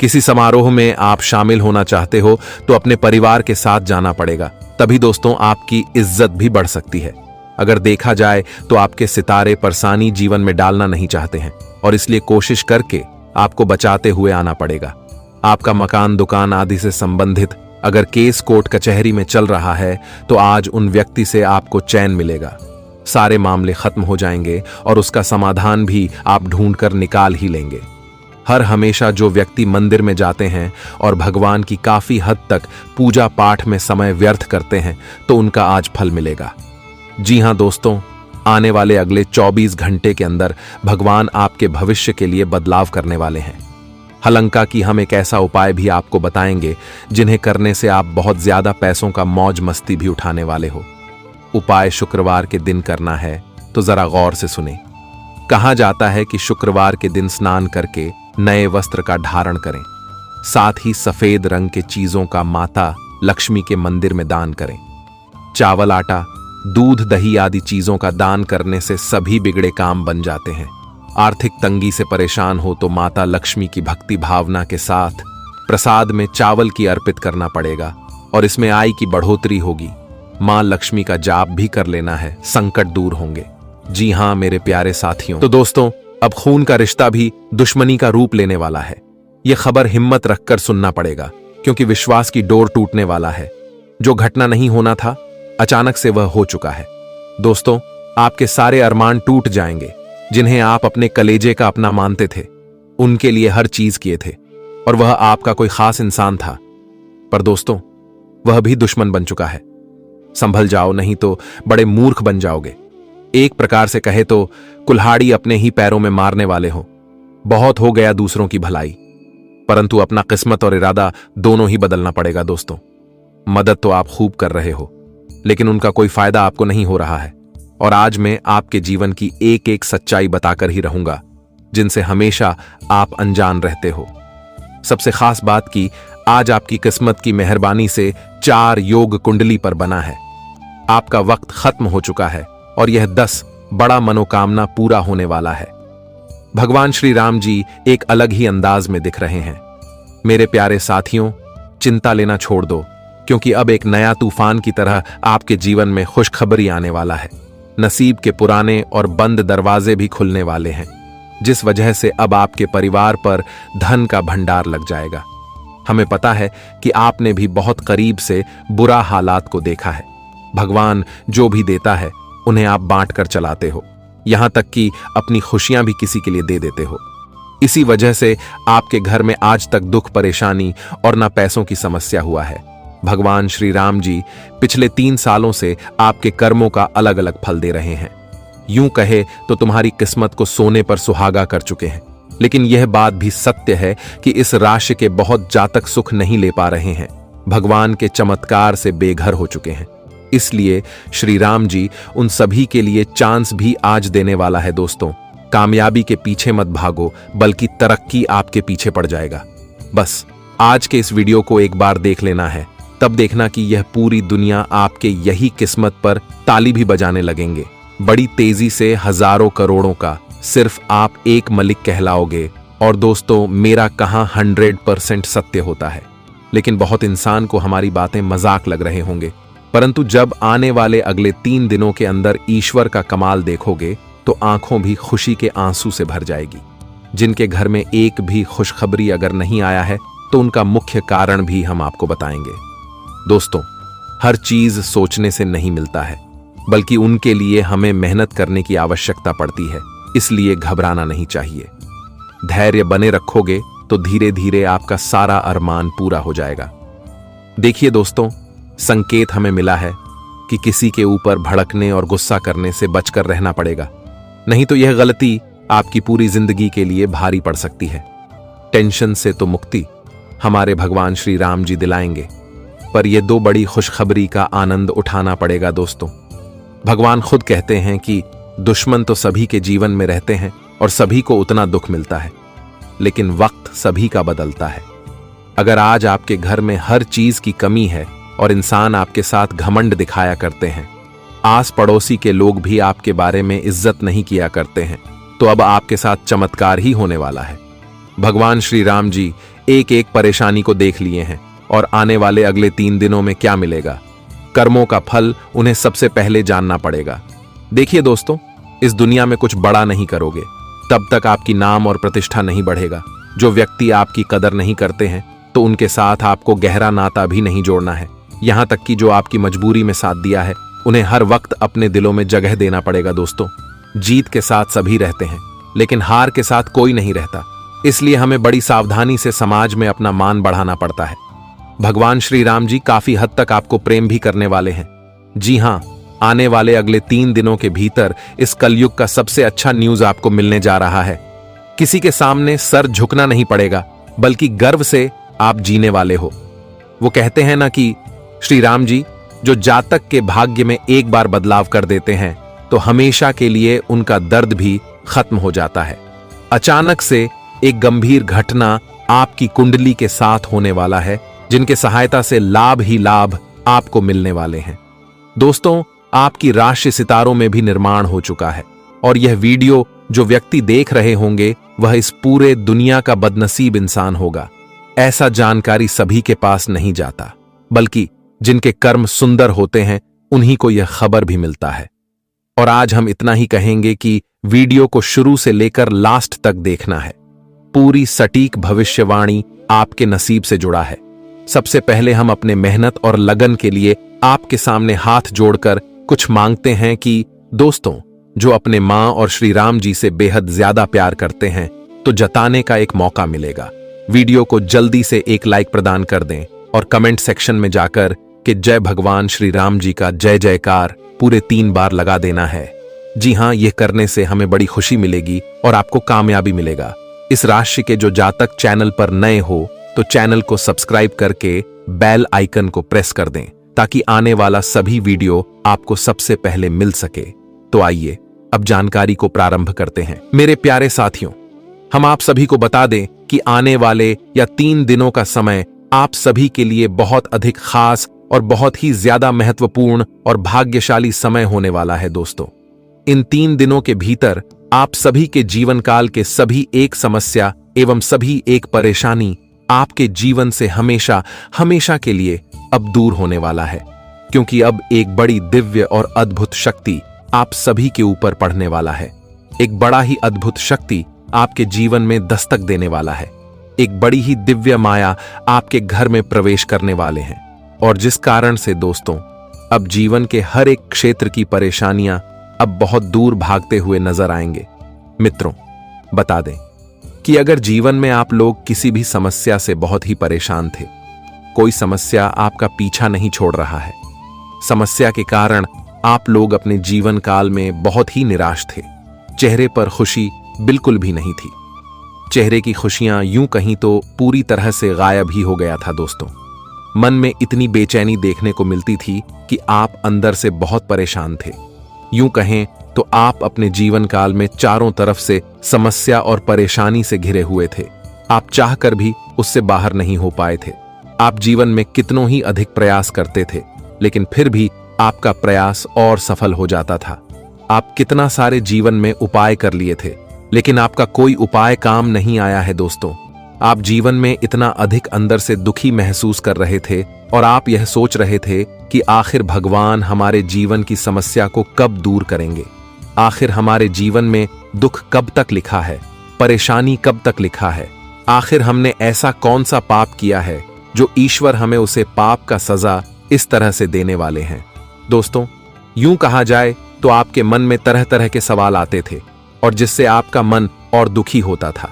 किसी समारोह में आप शामिल होना चाहते हो तो अपने परिवार के साथ जाना पड़ेगा, तभी दोस्तों आपकी इज्जत भी बढ़ सकती है। अगर देखा जाए तो आपके सितारे परेशानी जीवन में डालना नहीं चाहते हैं और इसलिए कोशिश करके आपको बचाते हुए आना पड़ेगा। आपका मकान दुकान आदि से संबंधित अगर केस कोर्ट कचहरी में चल रहा है तो आज उन व्यक्ति से आपको चैन मिलेगा। सारे मामले खत्म हो जाएंगे और उसका समाधान भी आप ढूंढकर निकाल ही लेंगे। हर हमेशा जो व्यक्ति मंदिर में जाते हैं और भगवान की काफी हद तक पूजा पाठ में समय व्यर्थ करते हैं तो उनका आज फल मिलेगा। जी हां दोस्तों, आने वाले अगले 24 घंटे के अंदर भगवान आपके भविष्य के लिए बदलाव करने वाले हैं। हलंका की हम एक ऐसा उपाय भी आपको बताएंगे जिन्हें करने से आप बहुत ज्यादा पैसों का मौज मस्ती भी उठाने वाले हो। उपाय शुक्रवार के दिन करना है तो जरा गौर से सुने। कहा जाता है कि शुक्रवार के दिन स्नान करके नए वस्त्र का धारण करें, साथ ही सफेद रंग के चीजों का माता लक्ष्मी के मंदिर में दान करें। चावल, आटा, दूध, दही आदि चीजों का दान करने से सभी बिगड़े काम बन जाते हैं। आर्थिक तंगी से परेशान हो तो माता लक्ष्मी की भक्ति भावना के साथ प्रसाद में चावल की अर्पित करना पड़ेगा और इसमें आय की बढ़ोतरी होगी। मां लक्ष्मी का जाप भी कर लेना है, संकट दूर होंगे। जी हां मेरे प्यारे साथियों, तो दोस्तों अब खून का रिश्ता भी दुश्मनी का रूप लेने वाला है। यह खबर हिम्मत रखकर सुनना पड़ेगा, क्योंकि विश्वास की डोर टूटने वाला है। जो घटना नहीं होना था अचानक से वह हो चुका है। दोस्तों, आपके सारे अरमान टूट जाएंगे जिन्हें आप अपने कलेजे का अपना मानते थे। उनके लिए हर चीज किए थे और वह आपका कोई खास इंसान था, पर दोस्तों वह भी दुश्मन बन चुका है। संभल जाओ, नहीं तो बड़े मूर्ख बन जाओगे। एक प्रकार से कहे तो कुल्हाड़ी अपने ही पैरों में मारने वाले हो। बहुत हो गया दूसरों की भलाई, परंतु अपना किस्मत और इरादा दोनों ही बदलना पड़ेगा दोस्तों। मदद तो आप खूब कर रहे हो, लेकिन उनका कोई फायदा आपको नहीं हो रहा है। और आज मैं आपके जीवन की एक एक सच्चाई बताकर ही रहूंगा, जिनसे हमेशा आप अनजान रहते हो। सबसे खास बात की, आज आपकी किस्मत की मेहरबानी से 4 योग कुंडली पर बना है। आपका वक्त खत्म हो चुका है और यह 10 बड़ा मनोकामना पूरा होने वाला है। भगवान श्री राम जी एक अलग ही अंदाज में दिख रहे हैं। मेरे प्यारे साथियों, चिंता लेना छोड़ दो, क्योंकि अब एक नया तूफान की तरह आपके जीवन में खुशखबरी आने वाला है। नसीब के पुराने और बंद दरवाजे भी खुलने वाले हैं, जिस वजह से अब आपके परिवार पर धन का भंडार लग जाएगा। हमें पता है कि आपने भी बहुत करीब से बुरा हालात को देखा है। भगवान जो भी देता है उन्हें आप बांट कर चलाते हो, यहां तक कि अपनी खुशियां भी किसी के लिए दे देते हो। इसी वजह से आपके घर में आज तक दुख, परेशानी और ना पैसों की समस्या हुआ है। भगवान श्री राम जी पिछले 3 सालों से आपके कर्मों का अलग अलग फल दे रहे हैं। यूं कहे तो तुम्हारी किस्मत को सोने पर सुहागा कर चुके हैं। लेकिन यह बात भी सत्य है कि इस राशि के बहुत जातक सुख नहीं ले पा रहे हैं, भगवान के चमत्कार से बेघर हो चुके हैं। इसलिए श्री राम जी उन सभी के लिए चांस भी आज देने वाला है दोस्तों। कामयाबी के पीछे मत भागो, बल्कि तरक्की आपके पीछे पड़ जाएगा। बस आज के इस वीडियो को एक बार देख लेना है, तब देखना कि यह पूरी दुनिया आपके यही किस्मत पर ताली भी बजाने लगेंगे। बड़ी तेजी से हजारों करोड़ों का सिर्फ आप एक मलिक कहलाओगे। और दोस्तों, मेरा कहां 100% सत्य होता है, लेकिन बहुत इंसान को हमारी बातें मजाक लग रहे होंगे। परंतु जब आने वाले अगले 3 दिनों के अंदर ईश्वर का कमाल देखोगे तो आंखों भी खुशी के आंसू से भर जाएगी। जिनके घर में एक भी खुशखबरी अगर नहीं आया है तो उनका मुख्य कारण भी हम आपको बताएंगे। दोस्तों, हर चीज सोचने से नहीं मिलता है, बल्कि उनके लिए हमें मेहनत करने की आवश्यकता पड़ती है। इसलिए घबराना नहीं चाहिए। धैर्य बने रखोगे तो धीरे धीरे आपका सारा अरमान पूरा हो जाएगा। देखिए दोस्तों, संकेत हमें मिला है कि किसी के ऊपर भड़कने और गुस्सा करने से बचकर रहना पड़ेगा, नहीं तो यह गलती आपकी पूरी जिंदगी के लिए भारी पड़ सकती है। टेंशन से तो मुक्ति हमारे भगवान श्री राम जी दिलाएंगे, पर यह 2 बड़ी खुशखबरी का आनंद उठाना पड़ेगा दोस्तों। भगवान खुद कहते हैं कि दुश्मन तो सभी के जीवन में रहते हैं और सभी को उतना दुख मिलता है, लेकिन वक्त सभी का बदलता है। अगर आज आपके घर में हर चीज की कमी है और इंसान आपके साथ घमंड दिखाया करते हैं, आस पड़ोसी के लोग भी आपके बारे में इज्जत नहीं किया करते हैं, तो अब आपके साथ चमत्कार ही होने वाला है। भगवान श्री राम जी एक एक परेशानी को देख लिए हैं और आने वाले अगले 3 दिनों में क्या मिलेगा, कर्मों का फल उन्हें सबसे पहले जानना पड़ेगा। देखिए दोस्तों, इस दुनिया में कुछ बड़ा नहीं करोगे तब तक आपकी नाम और प्रतिष्ठा नहीं बढ़ेगा। जो व्यक्ति आपकी कदर नहीं करते हैं तो उनके साथ आपको गहरा नाता भी नहीं जोड़ना है। यहां तक कि जो आपकी मजबूरी में साथ दिया है उन्हें हर वक्त अपने दिलों में जगह देना पड़ेगा दोस्तों। जीत के साथ सभी रहते हैं, लेकिन हार के साथ कोई नहीं रहता। इसलिए हमें बड़ी सावधानी से समाज में अपना मान बढ़ाना पड़ता है। भगवान श्री राम जी काफी हद तक आपको प्रेम भी करने वाले हैं। जी हां, आने वाले अगले 3 दिनों के भीतर इस कलयुग का सबसे अच्छा न्यूज आपको मिलने जा रहा है। किसी के सामने सर झुकना नहीं पड़ेगा, बल्कि गर्व से आप जीने वाले हो। वो कहते हैं ना कि श्री राम जी जो जातक के भाग्य में एक बार बदलाव कर देते हैं तो हमेशा के लिए उनका दर्द भी खत्म हो जाता है। अचानक से एक गंभीर घटना आपकी कुंडली के साथ होने वाला है, जिनके सहायता से लाभ ही लाभ आपको मिलने वाले हैं। दोस्तों, आपकी राशि सितारों में भी निर्माण हो चुका है और यह वीडियो जो व्यक्ति देख रहे होंगे वह इस पूरे दुनिया का बदनसीब इंसान होगा। ऐसा जानकारी सभी के पास नहीं जाता, बल्कि जिनके कर्म सुंदर होते हैं उन्हीं को यह खबर भी मिलता है। और आज हम इतना ही कहेंगे कि वीडियो को शुरू से लेकर लास्ट तक देखना है। पूरी सटीक भविष्यवाणी आपके नसीब से जुड़ा है। सबसे पहले हम अपने मेहनत और लगन के लिए आपके सामने हाथ जोड़कर कुछ मांगते हैं कि दोस्तों, जो अपने मां और श्री राम जी से बेहद ज्यादा प्यार करते हैं तो जताने का एक मौका मिलेगा। वीडियो को जल्दी से एक लाइक प्रदान कर दें और कमेंट सेक्शन में जाकर कि जय भगवान श्री राम जी का जय जयकार पूरे 3 बार लगा देना है। जी हां, यह करने से हमें बड़ी खुशी मिलेगी और आपको कामयाबी मिलेगा। इस राशि के जो जातक चैनल पर नए हो तो चैनल को सब्सक्राइब करके बेल आइकन को प्रेस कर दें ताकि आने वाला सभी वीडियो आपको सबसे पहले मिल सके। तो आइए अब जानकारी को प्रारंभ करते हैं। मेरे प्यारे साथियों, हम आप सभी को बता दें कि आने वाले या 3 दिनों का समय आप सभी के लिए बहुत अधिक खास और बहुत ही ज्यादा महत्वपूर्ण और भाग्यशाली समय होने वाला है। दोस्तों, इन 3 दिनों के भीतर आप सभी के जीवन काल के सभी एक समस्या एवं सभी एक परेशानी आपके जीवन से हमेशा हमेशा के लिए अब दूर होने वाला है, क्योंकि अब एक बड़ी दिव्य और अद्भुत शक्ति आप सभी के ऊपर पड़ने वाला है। एक बड़ा ही अद्भुत शक्ति आपके जीवन में दस्तक देने वाला है। एक बड़ी ही दिव्य माया आपके घर में प्रवेश करने वाले हैं, और जिस कारण से दोस्तों अब जीवन के हर एक क्षेत्र की परेशानियां अब बहुत दूर भागते हुए नजर आएंगे। मित्रों, बता दें कि अगर जीवन में आप लोग किसी भी समस्या से बहुत ही परेशान थे, कोई समस्या आपका पीछा नहीं छोड़ रहा है, समस्या के कारण आप लोग अपने जीवन काल में बहुत ही निराश थे, चेहरे पर खुशी बिल्कुल भी नहीं थी, चेहरे की खुशियां यूं कहीं तो पूरी तरह से गायब ही हो गया था। दोस्तों, मन में इतनी बेचैनी देखने को मिलती थी कि आप अंदर से बहुत परेशान थे। यूं कहें तो आप अपने जीवन काल में चारों तरफ से समस्या और परेशानी से घिरे हुए थे। आप चाहकर भी उससे बाहर नहीं हो पाए थे। आप जीवन में कितनों ही अधिक प्रयास करते थे, लेकिन फिर भी आपका प्रयास और सफल हो जाता था। आप कितना सारे जीवन में उपाय कर लिए थे, लेकिन आपका कोई उपाय काम नहीं आया है। दोस्तों, आप जीवन में इतना अधिक अंदर से दुखी महसूस कर रहे थे और आप यह सोच रहे थे कि आखिर भगवान हमारे जीवन की समस्या को कब दूर करेंगे, आखिर हमारे जीवन में दुख कब तक लिखा है, परेशानी कब तक लिखा है, आखिर हमने ऐसा कौन सा पाप किया है जो ईश्वर हमें उसे पाप का सजा इस तरह से देने वाले हैं। दोस्तों, यूं कहा जाए तो आपके मन में तरह तरह के सवाल आते थे और जिससे आपका मन और दुखी होता था।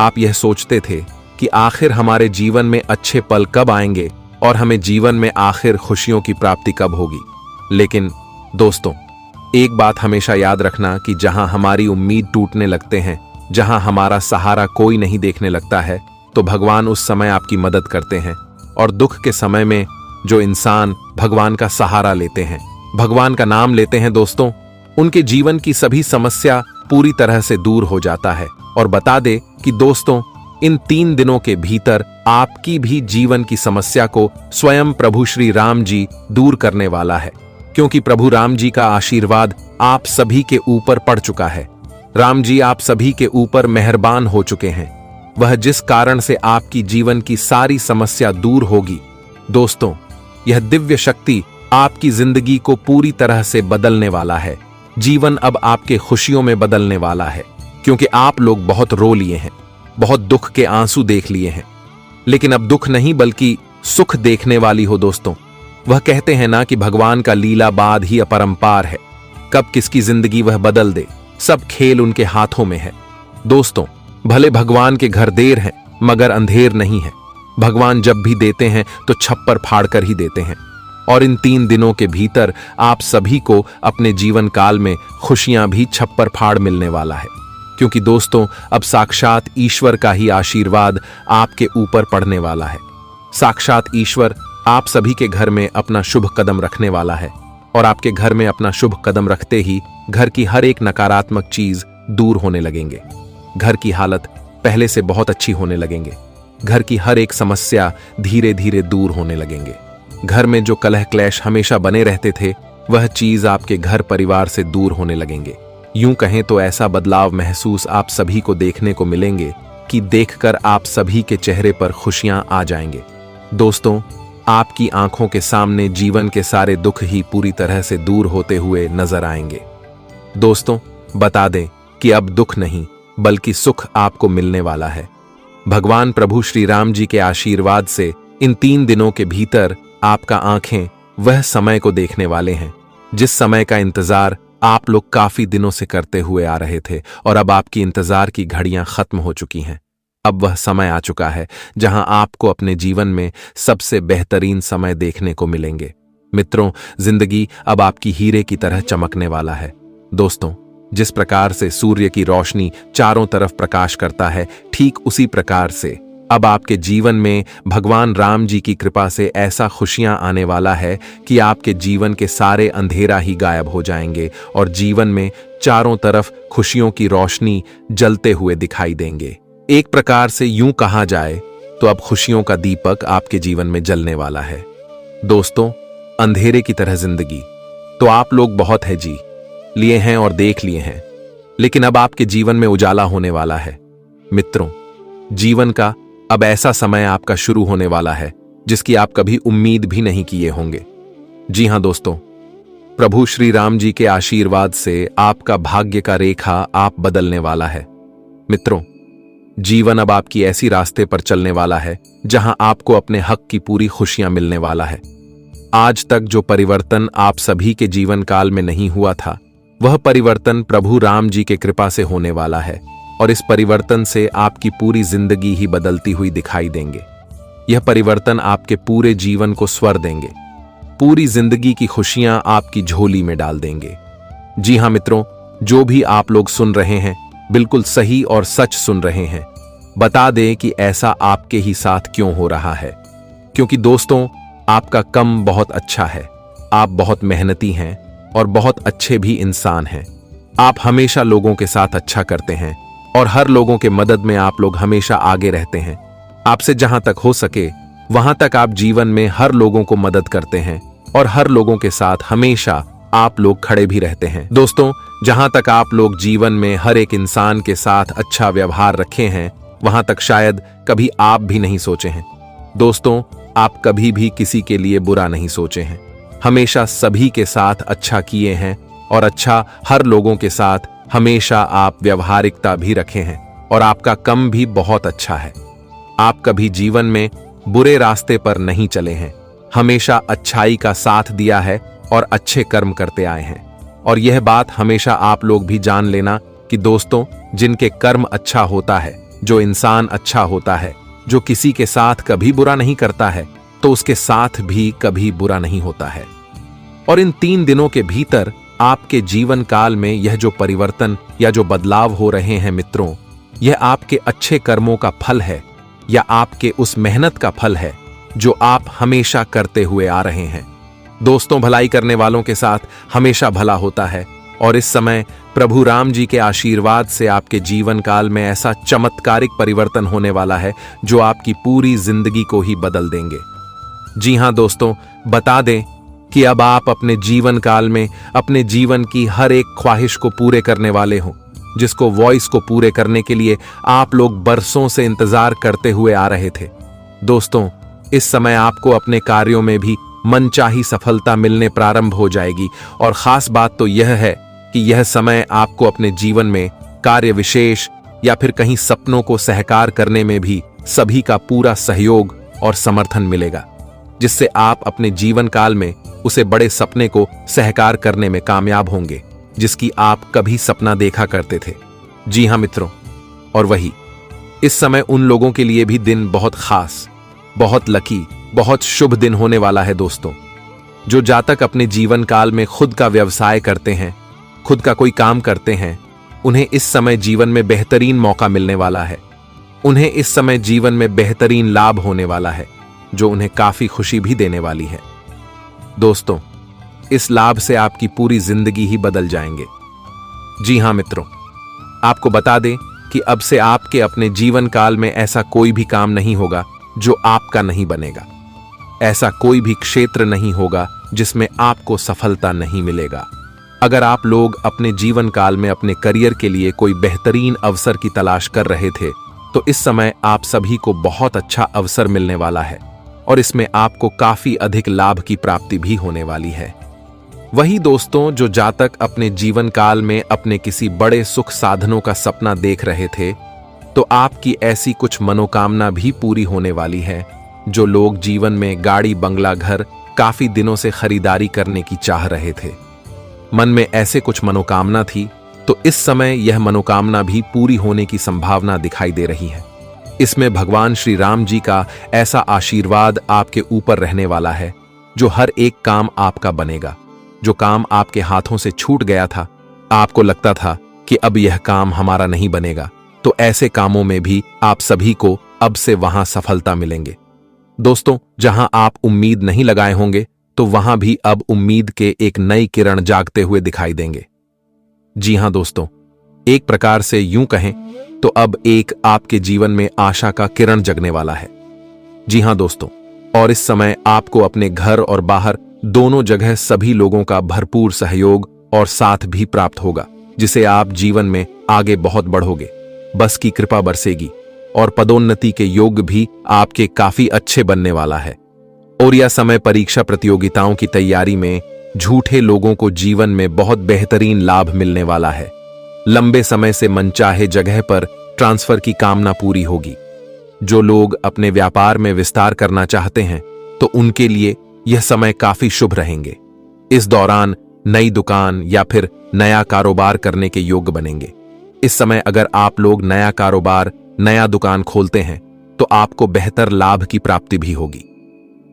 आप यह सोचते थे कि आखिर हमारे जीवन में अच्छे पल कब आएंगे और हमें जीवन में आखिर खुशियों की प्राप्ति कब होगी। लेकिन दोस्तों, एक बात हमेशा याद रखना कि जहां हमारी उम्मीद टूटने लगते हैं, जहां हमारा सहारा कोई नहीं देखने लगता है, तो भगवान उस समय आपकी मदद करते हैं। और दुख के समय में जो इंसान भगवान का सहारा लेते हैं, भगवान का नाम लेते हैं, दोस्तों, उनके जीवन की सभी समस्या पूरी तरह से दूर हो जाता है। और बता दे कि दोस्तों, इन 3 दिनों के भीतर आपकी भी जीवन की समस्या को स्वयं प्रभु श्री राम जी दूर करने वाला है, क्योंकि प्रभु राम जी का आशीर्वाद आप सभी के ऊपर पड़ चुका है। राम जी आप सभी के ऊपर मेहरबान हो चुके हैं, वह जिस कारण से आपकी जीवन की सारी समस्या दूर होगी। दोस्तों, यह दिव्य शक्ति आपकी जिंदगी को पूरी तरह से बदलने वाला है। जीवन अब आपके खुशियों में बदलने वाला है, क्योंकि आप लोग बहुत रो लिए हैं, बहुत दुख के आंसू देख लिए हैं, लेकिन अब दुख नहीं बल्कि सुख देखने वाली हो। दोस्तों, वह कहते हैं ना कि भगवान का लीला बाद ही अपरंपार है, कब किसकी जिंदगी वह बदल दे, सब खेल उनके हाथों में है। दोस्तों, भले भगवान के घर देर है मगर अंधेर नहीं है। भगवान जब भी देते हैं तो छप्पर फाड़ कर ही देते हैं, और इन 3 दिनों के भीतर आप सभी को अपने जीवन काल में खुशियां भी छप्पर फाड़ मिलने वाला है, क्योंकि दोस्तों अब साक्षात ईश्वर का ही आशीर्वाद आपके ऊपर पड़ने वाला है। साक्षात ईश्वर आप सभी के घर में अपना शुभ कदम रखने वाला है, और आपके घर में अपना शुभ कदम रखते ही घर की हर एक नकारात्मक चीज दूर होने लगेंगे। घर की हालत पहले से बहुत अच्छी होने लगेंगे। घर की हर एक समस्या धीरे धीरे दूर होने लगेंगे। घर में जो कलह क्लेश हमेशा बने रहते थे, वह चीज आपके घर परिवार से दूर होने लगेंगे। यूं कहें तो ऐसा बदलाव महसूस आप सभी को देखने को मिलेंगे कि देखकर आप सभी के चेहरे पर खुशियां आ जाएंगे। दोस्तों, आपकी आंखों के सामने जीवन के सारे दुख ही पूरी तरह से दूर होते हुए नजर आएंगे। दोस्तों, बता दें कि अब दुख नहीं बल्कि सुख आपको मिलने वाला है। भगवान प्रभु श्री राम जी के आशीर्वाद से इन 3 दिनों के भीतर आपका आंखें वह समय को देखने वाले हैं जिस समय का इंतजार आप लोग काफी दिनों से करते हुए आ रहे थे, और अब आपकी इंतजार की घड़ियां खत्म हो चुकी हैं। अब वह समय आ चुका है जहां आपको अपने जीवन में सबसे बेहतरीन समय देखने को मिलेंगे। मित्रों, जिंदगी अब आपकी हीरे की तरह चमकने वाला है। दोस्तों, जिस प्रकार से सूर्य की रोशनी चारों तरफ प्रकाश करता है, ठीक उसी प्रकार से अब आपके जीवन में भगवान राम जी की कृपा से ऐसा खुशियां आने वाला है कि आपके जीवन के सारे अंधेरा ही गायब हो जाएंगे और जीवन में चारों तरफ खुशियों की रोशनी जलते हुए दिखाई देंगे। एक प्रकार से यूं कहा जाए तो अब खुशियों का दीपक आपके जीवन में जलने वाला है। दोस्तों, अंधेरे की तरह जिंदगी तो आप लोग बहुत है जी लिए हैं और देख लिए हैं, लेकिन अब आपके जीवन में उजाला होने वाला है। मित्रों, जीवन का अब ऐसा समय आपका शुरू होने वाला है जिसकी आप कभी उम्मीद भी नहीं किए होंगे। जी हां दोस्तों, प्रभु श्री राम जी के आशीर्वाद से आपका भाग्य का रेखा आप बदलने वाला है। मित्रों, जीवन अब आपकी ऐसी रास्ते पर चलने वाला है जहां आपको अपने हक की पूरी खुशियां मिलने वाला है। आज तक जो परिवर्तन आप सभी के जीवन काल में नहीं हुआ था, वह परिवर्तन प्रभु राम जी के कृपा से होने वाला है और इस परिवर्तन से आपकी पूरी जिंदगी ही बदलती हुई दिखाई देंगे। यह परिवर्तन आपके पूरे जीवन को स्वर देंगे, पूरी जिंदगी की खुशियां आपकी झोली में डाल देंगे। जी हां मित्रों, जो भी आप लोग सुन रहे हैं बिल्कुल सही और सच सुन रहे हैं। बता दें कि ऐसा आपके ही साथ क्यों हो रहा है, क्योंकि दोस्तों आपका कम बहुत अच्छा है। आप बहुत मेहनती हैं और बहुत अच्छे भी इंसान हैं। आप हमेशा लोगों के साथ अच्छा करते हैं और हर लोगों के मदद में आप लोग हमेशा आगे रहते हैं। आपसे जहां तक हो सके वहां तक आप जीवन में हर लोगों को मदद करते हैं और हर लोगों के साथ हमेशा आप लोग खड़े भी रहते हैं। दोस्तों, जहां तक आप लोग जीवन में हर एक इंसान के साथ अच्छा व्यवहार रखे हैं, वहां तक शायद कभी आप भी नहीं सोचे हैं। दोस्तों, आप कभी भी किसी के लिए बुरा नहीं सोचे हैं, हमेशा सभी के साथ अच्छा किए हैं और अच्छा हर लोगों के साथ हमेशा आप व्यवहारिकता भी रखे हैं और आपका कम भी बहुत अच्छा है। आप कभी जीवन में बुरे रास्ते पर नहीं चले हैं, हमेशा अच्छाई का साथ दिया है और अच्छे कर्म करते आए हैं। और यह बात हमेशा आप लोग भी जान लेना कि दोस्तों, जिनके कर्म अच्छा होता है, जो इंसान अच्छा होता है, जो किसी के साथ कभी बुरा नहीं करता है, तो उसके साथ भी कभी बुरा नहीं होता है। और इन 3 दिनों के भीतर आपके जीवन काल में यह जो परिवर्तन या जो बदलाव हो रहे हैं मित्रों, यह आपके अच्छे कर्मों का फल है या आपके उस मेहनत का फल है जो आप हमेशा करते हुए आ रहे हैं। दोस्तों, भलाई करने वालों के साथ हमेशा भला होता है और इस समय प्रभु राम जी के आशीर्वाद से आपके जीवन काल में ऐसा चमत्कारिक परिवर्तन होने वाला है जो आपकी पूरी जिंदगी को ही बदल देंगे। जी हां दोस्तों, बता दें कि अब आप अपने जीवन काल में अपने जीवन की हर एक ख्वाहिश को पूरे करने वाले हो, जिसको वॉइस को पूरे करने के लिए आप लोग बरसों से इंतजार करते हुए आ रहे थे। दोस्तों, इस समय आपको अपने कार्यों में भी मनचाही सफलता मिलने प्रारंभ हो जाएगी और खास बात तो यह है कि यह समय आपको अपने जीवन में कार्य विशेष या फिर कहीं सपनों को साकार करने में भी सभी का पूरा सहयोग और समर्थन मिलेगा, जिससे आप अपने जीवन काल में उसे बड़े सपने को साकार करने में कामयाब होंगे जिसकी आप कभी सपना देखा करते थे। जी हां मित्रों, और वही इस समय उन लोगों के लिए भी दिन बहुत खास, बहुत लकी, बहुत शुभ दिन होने वाला है दोस्तों, जो जातक अपने जीवन काल में खुद का व्यवसाय करते हैं, खुद का कोई काम करते हैं, उन्हें इस समय जीवन में बेहतरीन मौका मिलने वाला है। उन्हें इस समय जीवन में बेहतरीन लाभ होने वाला है जो उन्हें काफी खुशी भी देने वाली है। दोस्तों, इस लाभ से आपकी पूरी जिंदगी ही बदल जाएंगे। जी हां मित्रों, आपको बता दें कि अब से आपके अपने जीवन काल में ऐसा कोई भी काम नहीं होगा जो आपका नहीं बनेगा। ऐसा कोई भी क्षेत्र नहीं होगा जिसमें आपको सफलता नहीं मिलेगा। अगर आप लोग अपने जीवन काल में अपने करियर के लिए कोई बेहतरीन अवसर की तलाश कर रहे थे, तो इस समय आप सभी को बहुत अच्छा अवसर मिलने वाला है और इसमें आपको काफी अधिक लाभ की प्राप्ति भी होने वाली है। वही दोस्तों, जो जातक अपने जीवन काल में अपने किसी बड़े सुख साधनों का सपना देख रहे थे, तो आपकी ऐसी कुछ मनोकामना भी पूरी होने वाली है। जो लोग जीवन में गाड़ी, बंगला, घर काफी दिनों से खरीदारी करने की चाह रहे थे, मन में ऐसे कुछ मनोकामना थी, तो इस समय यह मनोकामना भी पूरी होने की संभावना दिखाई दे रही है। इसमें भगवान श्री राम जी का ऐसा आशीर्वाद आपके ऊपर रहने वाला है जो हर एक काम आपका बनेगा। जो काम आपके हाथों से छूट गया था, आपको लगता था कि अब यह काम हमारा नहीं बनेगा, तो ऐसे कामों में भी आप सभी को अब से वहां सफलता मिलेंगे। दोस्तों, जहां आप उम्मीद नहीं लगाए होंगे, तो वहां भी अब उम्मीद के एक नई किरण जागते हुए दिखाई देंगे। जी हां दोस्तों, एक प्रकार से यूं कहें तो अब एक आपके जीवन में आशा का किरण जगने वाला है। जी हां दोस्तों, और इस समय आपको अपने घर और बाहर दोनों जगह सभी लोगों का भरपूर सहयोग और साथ भी प्राप्त होगा, जिसे आप जीवन में आगे बहुत बढ़ोगे। बस की कृपा बरसेगी और पदोन्नति के योग भी आपके काफी अच्छे बनने वाला है। और यह समय परीक्षा प्रतियोगिताओं की तैयारी में झूठे लोगों को जीवन में बहुत बेहतरीन लाभ मिलने वाला है। लंबे समय से मनचाहे जगह पर ट्रांसफर की कामना पूरी होगी। जो लोग अपने व्यापार में विस्तार करना चाहते हैं, तो उनके लिए यह समय काफी शुभ रहेंगे। इस दौरान नई दुकान या फिर नया कारोबार करने के योग्य बनेंगे। इस समय अगर आप लोग नया कारोबार, नया दुकान खोलते हैं, तो आपको बेहतर लाभ की प्राप्ति भी होगी।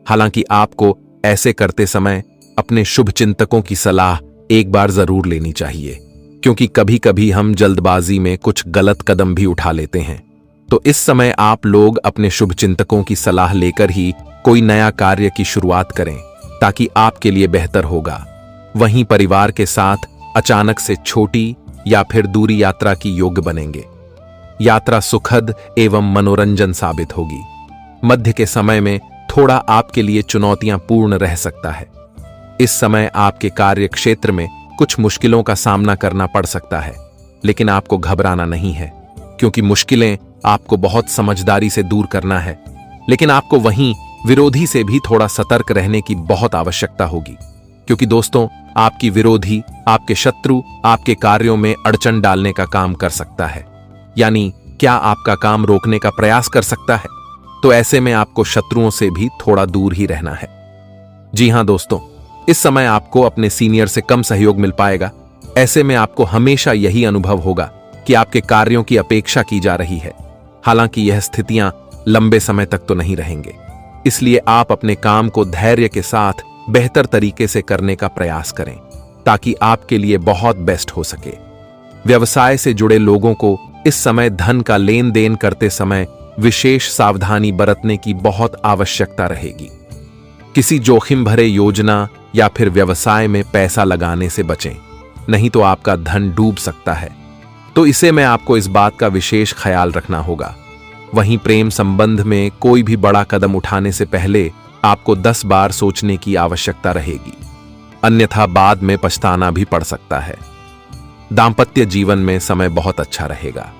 हालांकि आपको ऐसे करते समय अपने शुभ चिंतकों की सलाह एक बार जरूर लेनी चाहिए, क्योंकि कभी कभी हम जल्दबाजी में कुछ गलत कदम भी उठा लेते हैं। तो इस समय आप लोग अपने शुभ चिंतकों की सलाह लेकर ही कोई नया कार्य की शुरुआत करें, ताकि आपके लिए बेहतर होगा। वहीं परिवार के साथ अचानक से छोटी या फिर दूरी यात्रा की योग्य बनेंगे। यात्रा सुखद एवं मनोरंजन साबित होगी। मध्य के समय में थोड़ा आपके लिए चुनौतियां पूर्ण रह सकता है। इस समय आपके कार्य क्षेत्र में कुछ मुश्किलों का सामना करना पड़ सकता है, लेकिन आपको घबराना नहीं है, क्योंकि मुश्किलें आपको बहुत समझदारी से दूर करना है। लेकिन आपको वहीं विरोधी से भी थोड़ा सतर्क रहने की बहुत आवश्यकता होगी, क्योंकि दोस्तों, आपकी विरोधी, आपके शत्रु आपके कार्यों में अड़चन डालने का काम कर सकता है। यानी क्या आपका काम रोकने का प्रयास कर सकता है। तो ऐसे में आपको शत्रुओं से भी थोड़ा दूर ही रहना है। जी हां दोस्तों, इस समय आपको अपने सीनियर से कम सहयोग मिल पाएगा। ऐसे में आपको हमेशा यही अनुभव होगा कि आपके कार्यों की अपेक्षा की जा रही है। हालांकि यह स्थितियां लंबे समय तक तो नहीं रहेंगे, इसलिए आप अपने काम को धैर्य के साथ बेहतर तरीके से करने का प्रयास करें, ताकि आपके लिए बहुत बेस्ट हो सके। व्यवसाय से जुड़े लोगों को इस समय धन का लेन देन करते समय विशेष सावधानी बरतने की बहुत आवश्यकता रहेगी। किसी जोखिम भरे योजना या फिर व्यवसाय में पैसा लगाने से बचें, नहीं तो आपका धन डूब सकता है। तो इसे में आपको इस बात का विशेष ख्याल रखना होगा। वहीं प्रेम संबंध में कोई भी बड़ा कदम उठाने से पहले आपको 10 बार सोचने की आवश्यकता रहेगी, अन्यथा बाद में पछताना भी पड़ सकता है। दांपत्य जीवन में समय बहुत अच्छा रहेगा।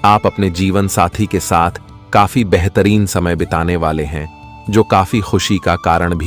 आप अपने जीवन साथी के साथ काफी बेहतरीन समय बिताने वाले हैं, जो काफी खुशी का कारण भी